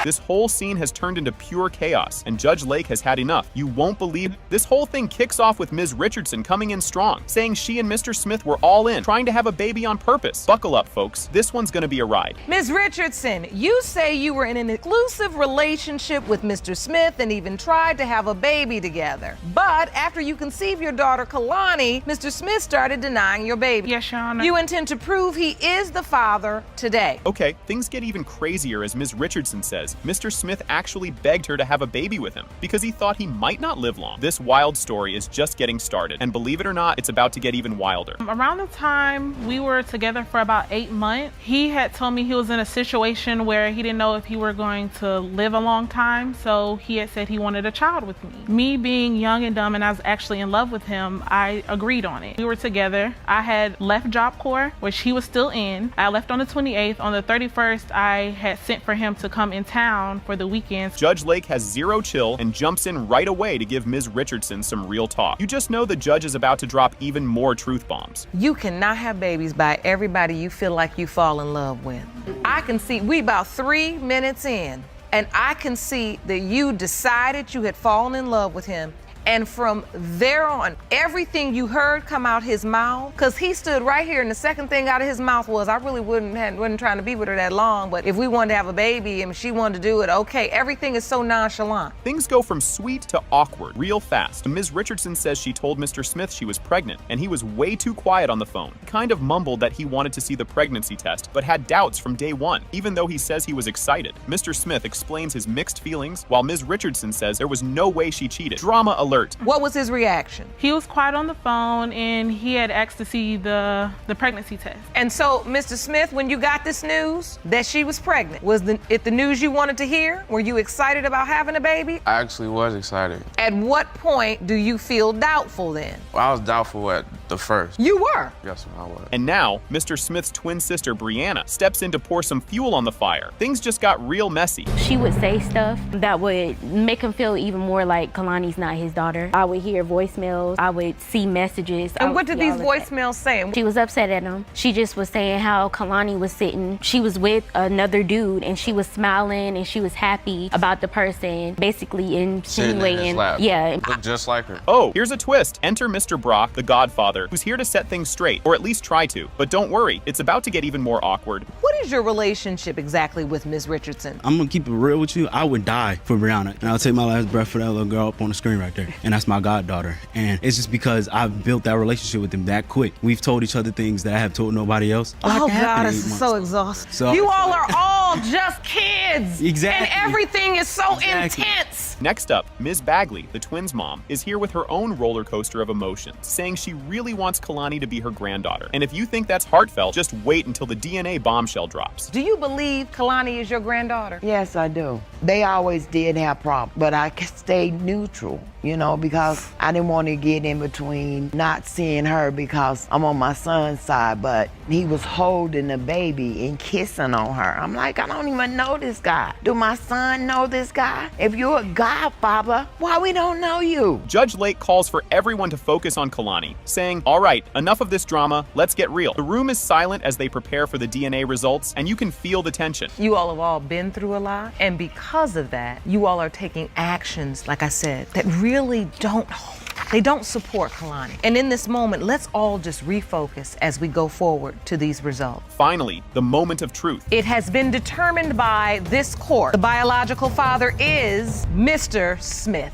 This whole scene has turned into pure chaos, and Judge Lake has had enough. You won't believe this whole thing kicks off with Ms. Richardson coming in strong, saying she and Mr. Smith were all in, trying to have a baby on purpose. Buckle up, folks. This one's gonna be a ride. Ms. Richardson, you say you were in an exclusive relationship with Mr. Smith and even tried to have a baby together. But after you conceived your daughter, Kalani, Mr. Smith started denying your baby. Yes, Your Honor. You intend to prove he is the father today. Okay, things get even crazier as Ms. Richardson says Mr. Smith actually begged her to have a baby with him because he thought he might not live long. This wild story is just getting started, and believe it or not, it's about to get even wilder. Around the time we were together for about 8 months, he had told me he was in a situation where he didn't know if he were going to live a long time, so he had said he wanted a child with me. Me being young and dumb and I was actually in love with him, I agreed on it. We were together. I had left Job Corps, which he was still in. I left on the 28th. On the 31st, I had sent for him to come in town for the weekends. Judge Lake has zero chill and jumps in right away to give Ms. Richardson some real talk. You just know the judge is about to drop even more truth bombs. You cannot have babies by everybody you feel like you fall in love with. I can see, we about 3 minutes in, and I can see that you decided you had fallen in love with him. And from there on, everything you heard come out his mouth, because he stood right here and the second thing out of his mouth was, I really wasn't trying to be with her that long, but if we wanted to have a baby and she wanted to do it, okay. Everything is so nonchalant. Things go from sweet to awkward real fast. Ms. Richardson says she told Mr. Smith she was pregnant, and he was way too quiet on the phone. He kind of mumbled that he wanted to see the pregnancy test, but had doubts from day one, even though he says he was excited. Mr. Smith explains his mixed feelings, while Ms. Richardson says there was no way she cheated. Drama alert. What was his reaction? He was quiet on the phone and he had asked to see the pregnancy test. And so, Mr. Smith, when you got this news that she was pregnant, was it the news you wanted to hear? Were you excited about having a baby? I actually was excited. At what point do you feel doubtful then? Well, I was doubtful at the first. You were? Yes, I was. And now, Mr. Smith's twin sister, Brianna, steps in to pour some fuel on the fire. Things just got real messy. She would say stuff that would make him feel even more like Kalani's not his daughter. I would hear voicemails. I would see messages. And what did these voicemails say? She was upset at him. She just was saying how Kalani was sitting. She was with another dude and she was smiling and she was happy about the person, basically insinuating. Sitting in his lap. Yeah. Looked just like her. Oh, here's a twist. Enter Mr. Brock, the godfather father, who's here to set things straight, or at least try to. But don't worry, it's about to get even more awkward. What is your relationship exactly with Ms. Richardson? I'm gonna keep it real with you. I would die for Brianna, and I'll take my last breath for that little girl up on the screen right there. And that's my goddaughter. And it's just because I've built that relationship with them that quick. We've told each other things that I have told nobody else. Oh God, this is so exhausting. So, you all are all just kids. Exactly. And everything is so intense. Next up, Ms. Bagley, the twins' mom, is here with her own roller coaster of emotions, saying she really wants Kalani to be her granddaughter. And if you think that's heartfelt, just wait until the DNA bombshell drops. Do you believe Kalani is your granddaughter? Yes, I do. They always did have problems, but I stayed neutral, because I didn't want to get in between not seeing her because I'm on my son's side, but he was holding the baby and kissing on her. I'm like, I don't even know this guy. Do my son know this guy? If you're a godfather, why we don't know you? Judge Lake calls for everyone to focus on Kalani, saying, all right, enough of this drama, let's get real. The room is silent as they prepare for the DNA results, and you can feel the tension. You all have all been through a lot, and because of that, you all are taking actions, like I said, that really don't support Kalani. And in this moment, let's all just refocus as we go forward to these results. Finally, the moment of truth. It has been determined by this court. The biological father is Mr. Smith.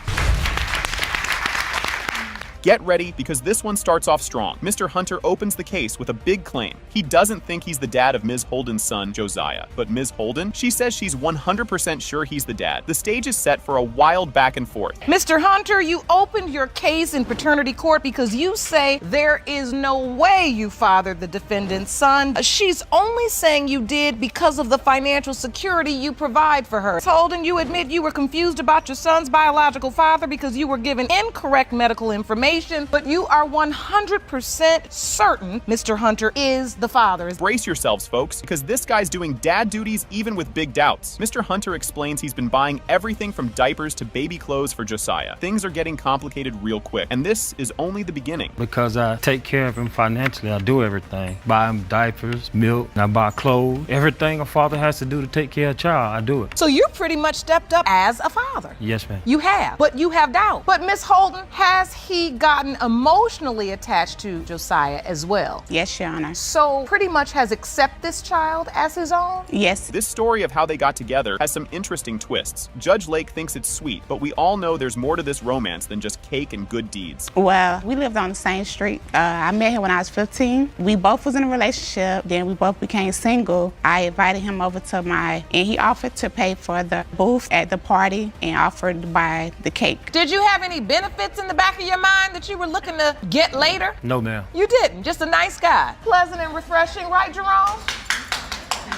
Get ready, because this one starts off strong. Mr. Hunter opens the case with a big claim. He doesn't think he's the dad of Ms. Holden's son, Josiah. But Ms. Holden, she says she's 100% sure he's the dad. The stage is set for a wild back and forth. Mr. Hunter, you opened your case in paternity court because you say there is no way you fathered the defendant's son. She's only saying you did because of the financial security you provide for her. Ms. Holden, you admit you were confused about your son's biological father because you were given incorrect medical information, but you are 100% certain Mr. Hunter is the father. Brace yourselves, folks, because this guy's doing dad duties even with big doubts. Mr. Hunter explains he's been buying everything from diapers to baby clothes for Josiah. Things are getting complicated real quick, and this is only the beginning. Because I take care of him financially, I do everything. Buy him diapers, milk, I buy clothes. Everything a father has to do to take care of a child, I do it. So you pretty much stepped up as a father. Yes, ma'am. You have, but you have doubt. But Miss Holden, has he gotten emotionally attached to Josiah as well? Yes, Your Honor. So pretty much has accepted this child as his own? Yes. This story of how they got together has some interesting twists. Judge Lake thinks it's sweet, but we all know there's more to this romance than just cake and good deeds. Well, we lived on the same street. I met him when I was 15. We both was in a relationship. Then we both became single. I invited him over to and he offered to pay for the booth at the party and offered to buy the cake. Did you have any benefits in the back of your mind that you were looking to get later? No, ma'am. You didn't. Just a nice guy. Pleasant and refreshing, right, Jerome?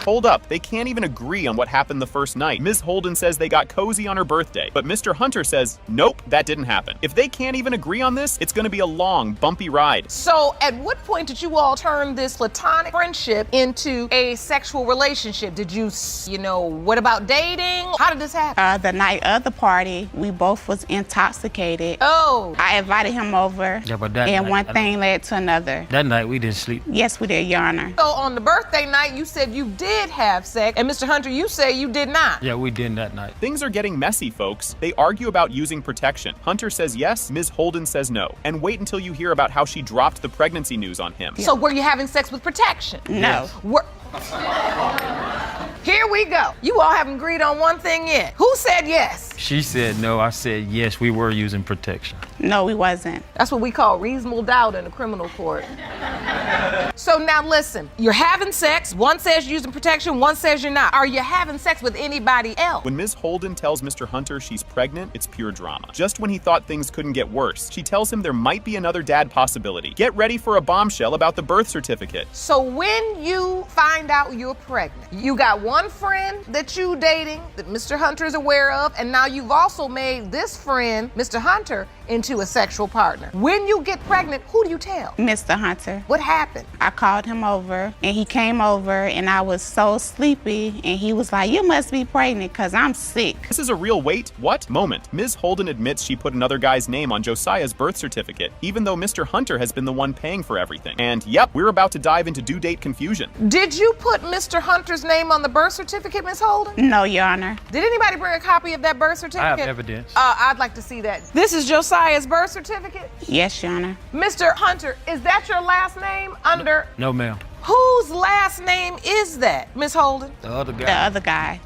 Hold up, they can't even agree on what happened the first night. Ms. Holden says they got cozy on her birthday, but Mr. Hunter says, nope, that didn't happen. If they can't even agree on this, it's gonna be a long, bumpy ride. So at what point did you all turn this platonic friendship into a sexual relationship? Did you what about dating? How did this happen? The night of the party, we both was intoxicated. Oh. I invited him over, yeah, but that and night, one thing led to another. That night we didn't sleep. Yes, we did, Your Honor. So on the birthday night, you said you did have sex, and Mr. Hunter, you say you did not. Yeah, we did that night. Things are getting messy, folks. They argue about using protection. Hunter says yes, Ms. Holden says no. And wait until you hear about how she dropped the pregnancy news on him. So were you having sex with protection? No. Here we go. You all haven't agreed on one thing yet. Who said yes? She said no, I said yes, we were using protection. No, we wasn't. That's what we call reasonable doubt in a criminal court. So now listen, you're having sex, one says you're using protection, one says you're not. Are you having sex with anybody else? When Ms. Holden tells Mr. Hunter she's pregnant, it's pure drama. Just when he thought things couldn't get worse, she tells him there might be another dad possibility. Get ready for a bombshell about the birth certificate. So when you find out you're pregnant, you got one friend that you dating that Mr. Hunter is aware of, and now you've also made this friend, Mr. Hunter, into a sexual partner. When you get pregnant, who do you tell? Mr. Hunter. What happened? I called him over, and he came over, and I was so sleepy, and he was like, you must be pregnant because I'm sick. This is a real wait, what? Moment. Ms. Holden admits she put another guy's name on Josiah's birth certificate, even though Mr. Hunter has been the one paying for everything. And yep, we're about to dive into due date confusion. Did you put Mr. Hunter's name on the birth birth certificate, Ms. Holden? No, Your Honor. Did anybody bring a copy of that birth certificate? I have evidence. I'd like to see that. This is Josiah's birth certificate? Yes, Your Honor. Mr. Hunter, is that your last name under? No, ma'am. Whose last name is that, Ms. Holden? The other guy. The other guy.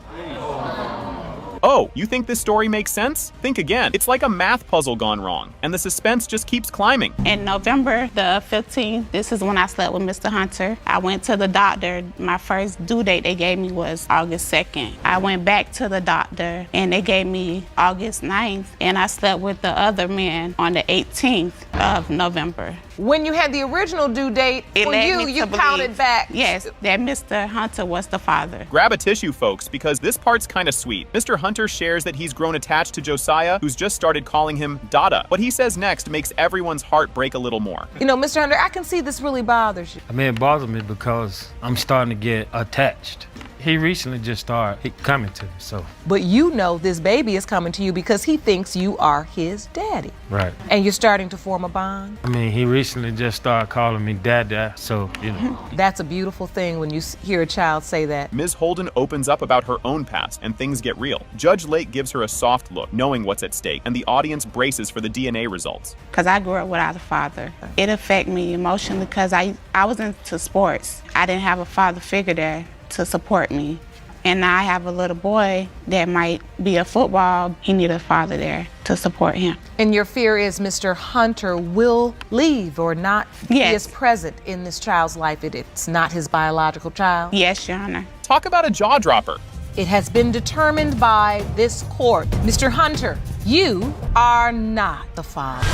Oh, you think this story makes sense? Think again. It's like a math puzzle gone wrong, and the suspense just keeps climbing. In November the 15th, this is when I slept with Mr. Hunter. I went to the doctor. My first due date they gave me was August 2nd. I went back to the doctor, and they gave me August 9th, and I slept with the other man on the 18th of November. When you had the original due date, for you counted back. Yes, that Mr. Hunter was the father. Grab a tissue, folks, because this part's kind of sweet. Mr. Hunter shares that he's grown attached to Josiah, who's just started calling him Dada. What he says next makes everyone's heart break a little more. You know, Mr. Hunter, I can see this really bothers you. I mean, it bothers me because I'm starting to get attached. He recently just started coming to me, so. But you know this baby is coming to you because he thinks you are his daddy. Right. And you're starting to form a bond. I mean, he recently just started calling me Dada, so, you know. That's a beautiful thing when you hear a child say that. Ms. Holden opens up about her own past, and things get real. Judge Lake gives her a soft look, knowing what's at stake, and the audience braces for the DNA results. Because I grew up without a father. It affected me emotionally because I was into sports. I didn't have a father figure there to support me. And now I have a little boy that might be a football. He needs a father there to support him. And your fear is Mr. Hunter will leave or not be as present in this child's life if it's not his biological child? Yes, Your Honor. Talk about a jaw dropper. It has been determined by this court. Mr. Hunter, you are not the father.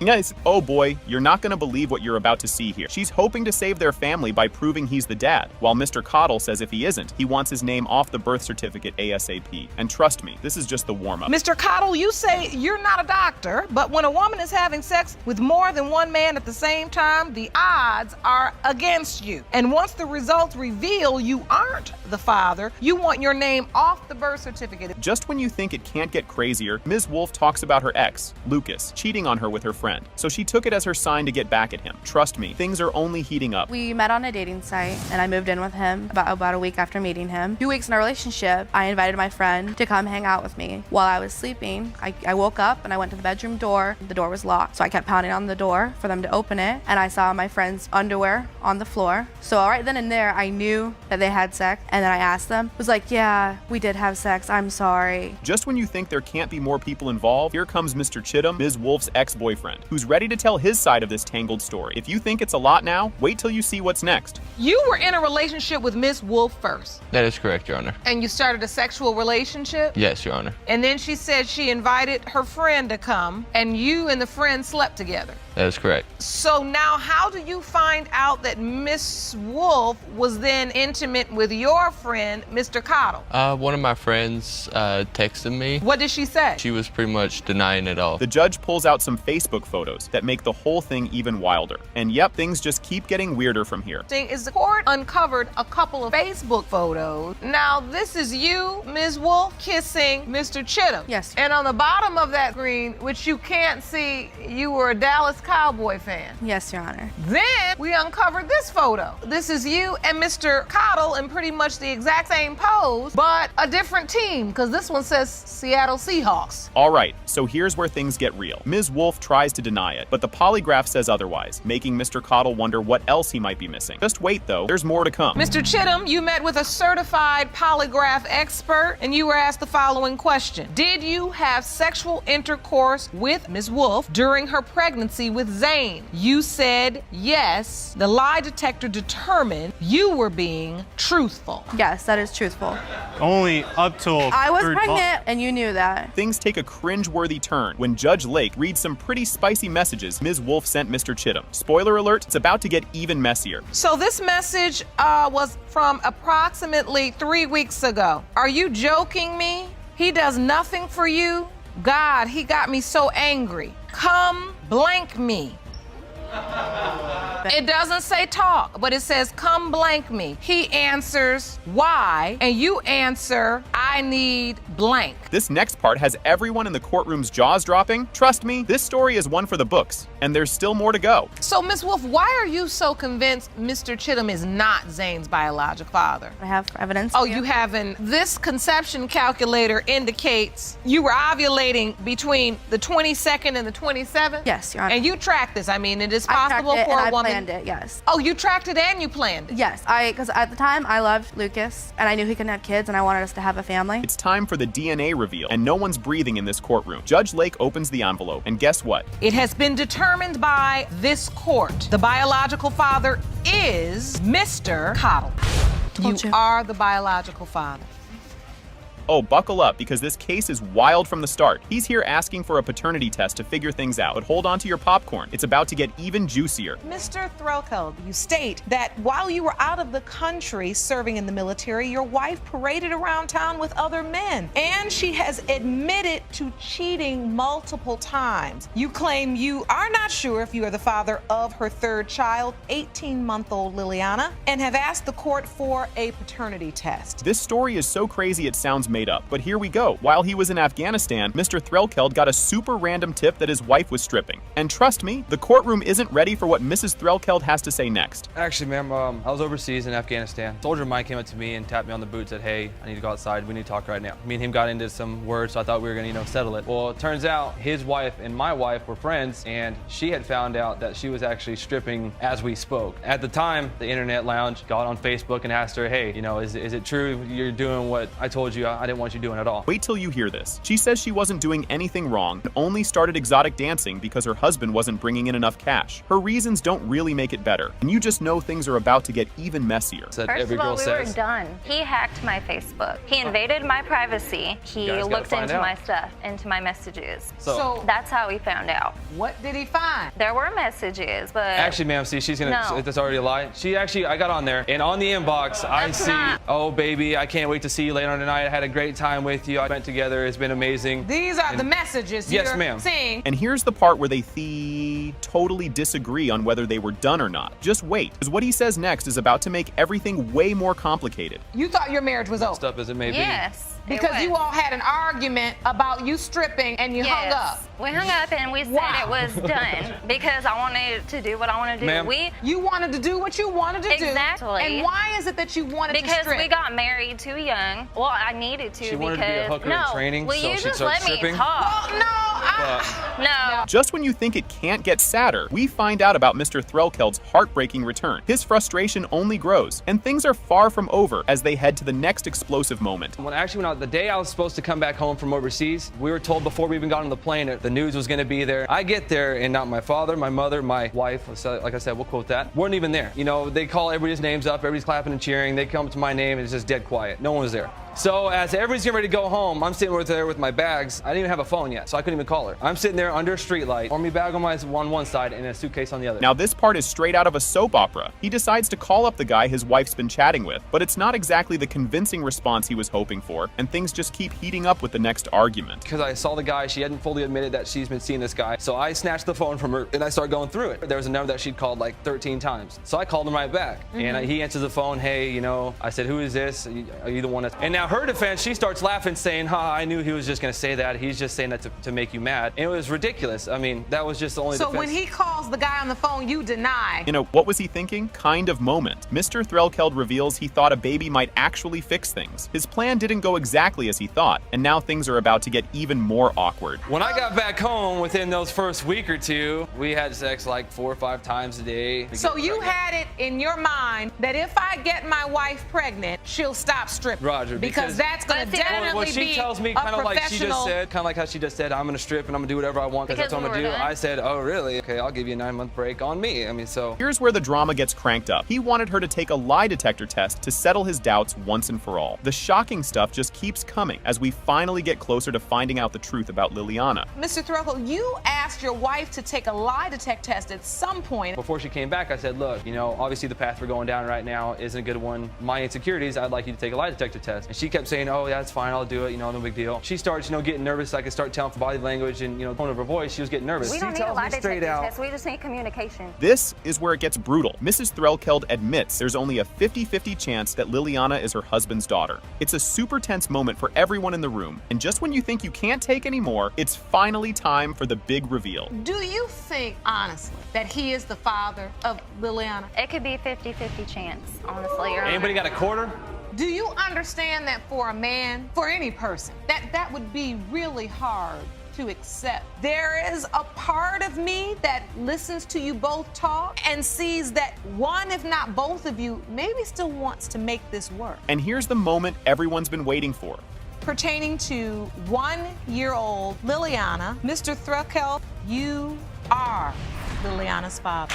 Guys, oh boy, you're not gonna believe what you're about to see here. She's hoping to save their family by proving he's the dad, while Mr. Cottle says if he isn't, he wants his name off the birth certificate ASAP. And trust me, this is just the warm-up. Mr. Cottle, you say you're not a doctor, but when a woman is having sex with more than one man at the same time, the odds are against you. And once the results reveal you aren't the father, you want your name off the birth certificate. Just when you think it can't get crazier, Ms. Wolf talks about her ex, Lucas, cheating on her with her friend. So she took it as her sign to get back at him. Trust me, things are only heating up. We met on a dating site, and I moved in with him about a week after meeting him. 2 weeks in our relationship, I invited my friend to come hang out with me. While I was sleeping, I woke up and I went to the bedroom door. The door was locked, so I kept pounding on the door for them to open it, and I saw my friend's underwear on the floor. So right then and there, I knew that they had sex, and then I asked them. It was like, yeah, we did have sex, I'm sorry. Just when you think there can't be more people involved, here comes Mr. Chittum, Ms. Wolf's ex-boyfriend, who's ready to tell his side of this tangled story. If you think it's a lot now, wait till you see what's next. You were in a relationship with Miss Wolf first. That is correct, Your Honor. And you started a sexual relationship? Yes, Your Honor. And then she said she invited her friend to come, and you and the friend slept together. That is correct. So now how do you find out that Miss Wolf was then intimate with your friend, Mr. Cottle? One of my friends texted me. What did she say? She was pretty much denying it all. The judge pulls out some Facebook photos that make the whole thing even wilder. And yep, things just keep getting weirder from here. Is the court uncovered a couple of Facebook photos. Now this is you, Ms. Wolf, kissing Mr. Chittum. Yes. And on the bottom of that screen, which you can't see, you were a Dallas Cowboy fan. Yes, Your Honor. Then we uncovered this photo. This is you and Mr. Cottle in pretty much the exact same pose, but a different team, because this one says Seattle Seahawks. All right, so here's where things get real. Ms. Wolf tries to deny it, but the polygraph says otherwise, making Mr. Cottle wonder what else he might be missing. Just wait though, there's more to come. Mr. Chittum, you met with a certified polygraph expert, and you were asked the following question. Did you have sexual intercourse with Ms. Wolf during her pregnancy with Zane? You said yes. The lie detector determined you were being truthful. Yes, that is truthful. Only up till I was pregnant, and you knew that. Things take a cringe-worthy turn when Judge Lake reads some pretty spicy messages Ms. Wolf sent Mr. Chittum. Spoiler alert, it's about to get even messier. So this message was from approximately 3 weeks ago. Are you joking me? He does nothing for you? God, he got me so angry. Come blank me. It doesn't say talk, but it says come blank me. He answers why, and you answer I need blank. This next part has everyone in the courtroom's jaws dropping. Trust me, this story is one for the books, and there's still more to go. So, Miss Wolf, why are you so convinced Mr. Chittum is not Zane's biological father? I have evidence. Oh, you haven't. This conception calculator indicates you were ovulating between the 22nd and the 27th? Yes, Your Honor. And you tracked this. I mean, it is possible for a woman. I planned it, yes. Oh, you tracked it and you planned it? Yes, because at the time I loved Lucas and I knew he couldn't have kids and I wanted us to have a family. It's time for the DNA reveal, and no one's breathing in this courtroom. Judge Lake opens the envelope, and guess what? It has been determined by this court. The biological father is Mr. Cottle. You are the biological father. Oh, buckle up, because this case is wild from the start. He's here asking for a paternity test to figure things out, but hold on to your popcorn. It's about to get even juicier. Mr. Threlkeld, you state that while you were out of the country serving in the military, your wife paraded around town with other men, and she has admitted to cheating multiple times. You claim you are not sure if you are the father of her third child, 18-month-old Liliana, and have asked the court for a paternity test. This story is so crazy it sounds made up, but here we go. While he was in Afghanistan, Mr. Threlkeld got a super random tip that his wife was stripping. And trust me, the courtroom isn't ready for what Mrs. Threlkeld has to say next. Actually, ma'am, I was overseas in Afghanistan. A soldier of mine came up to me and tapped me on the boot, said, hey, I need to go outside. We need to talk right now. Me and him got into some words, so I thought we were going to, settle it. Well, it turns out his wife and my wife were friends, and she had found out that she was actually stripping as we spoke. At the time, the internet lounge got on Facebook and asked her, hey, is it true you're doing what I told you I didn't want you doing at all? Wait till you hear this. She says she wasn't doing anything wrong and only started exotic dancing because her husband wasn't bringing in enough cash. Her reasons don't really make it better, and you just know things are about to get even messier. First of all, we were done. He hacked my Facebook. He invaded my privacy. He looked into my stuff, into my messages. So that's how we found out. What did he find? There were messages, but... Actually, ma'am, see, she's gonna... No. That's already a lie. I got on there, and on the inbox, I see, oh, baby, I can't wait to see you later on tonight. I had a great time with you. I spent together. It's been amazing. These are the messages yes, you're ma'am. seeing. And here's the part where they totally disagree on whether they were done or not. Just wait, because what he says next is about to make everything way more complicated. You thought your marriage was over. Messed up as it may be. Yes. Because you all had an argument about you stripping and you hung up. We hung up and we said it was done because I wanted to do what I wanted to do. Ma'am. You wanted to do what you wanted to do. Exactly. And why is it that you wanted to strip? Because we got married too young. Well, I needed to She wanted to be a hooker in training, will so you she'd just start let stripping? me talk? Well, no. No. Just when you think it can't get sadder, we find out about Mr. Threlkeld's heartbreaking return. His frustration only grows, and things are far from over as they head to the next explosive moment. When the day I was supposed to come back home from overseas, we were told before we even got on the plane that the news was going to be there. I get there, and not my father, my mother, my wife, like I said, we'll quote that, weren't even there. They call everybody's names up, everybody's clapping and cheering. They come to my name, and it's just dead quiet. No one was there. So as everybody's getting ready to go home, I'm sitting there with my bags. I didn't even have a phone yet, so I couldn't even call her. I'm sitting there under a street light, army bag on one side and a suitcase on the other. Now this part is straight out of a soap opera. He decides to call up the guy his wife's been chatting with, but it's not exactly the convincing response he was hoping for, and things just keep heating up with the next argument. Because I saw the guy, she hadn't fully admitted that she's been seeing this guy, so I snatched the phone from her and I started going through it. There was a number that she'd called like 13 times. So I called him right back, and he answers the phone, hey, I said, who is this? Are you the one that's... And now her defense, she starts laughing, saying, I knew he was just going to say that. He's just saying that to make you mad. And it was ridiculous. I mean, that was just the only defense. So when he calls the guy on the phone, you deny. What was he thinking? Kind of moment. Mr. Threlkeld reveals he thought a baby might actually fix things. His plan didn't go exactly as he thought, and now things are about to get even more awkward. When I got back home, within those first week or two, we had sex like 4 or 5 times a day. So you had it in your mind that if I get my wife pregnant, she'll stop stripping. Roger. Because that's going to definitely what she be tells me, kind of like how she just said, I'm going to strip and I'm going to do whatever I want because that's what I'm going to do. I said, oh, really? Okay, I'll give you a 9-month break on me. I mean, so. Here's where the drama gets cranked up. He wanted her to take a lie detector test to settle his doubts once and for all. The shocking stuff just keeps coming as we finally get closer to finding out the truth about Liliana. Mr. Threlkeld, you asked your wife to take a lie detector test at some point. Before she came back, I said, look, obviously the path we're going down right now isn't a good one. My insecurities, I'd like you to take a lie detector test. And She kept saying, oh, yeah, it's fine, I'll do it, no big deal. She starts, getting nervous. I could start telling from body language and, tone of her voice, she was getting nervous. We don't need a lie detector test, we just need communication. This is where it gets brutal. Mrs. Threlkeld admits there's only a 50-50 chance that Liliana is her husband's daughter. It's a super tense moment for everyone in the room, and just when you think you can't take anymore, it's finally time for the big reveal. Do you think, honestly, that he is the father of Liliana? It could be 50-50 chance, honestly. Your Anybody got a quarter? Do you understand that for a man, for any person, that would be really hard to accept? There is a part of me that listens to you both talk and sees that one, if not both of you, maybe still wants to make this work. And here's the moment everyone's been waiting for. Pertaining to 1-year-old Liliana, Mr. Threlkeld, you are Liliana's father.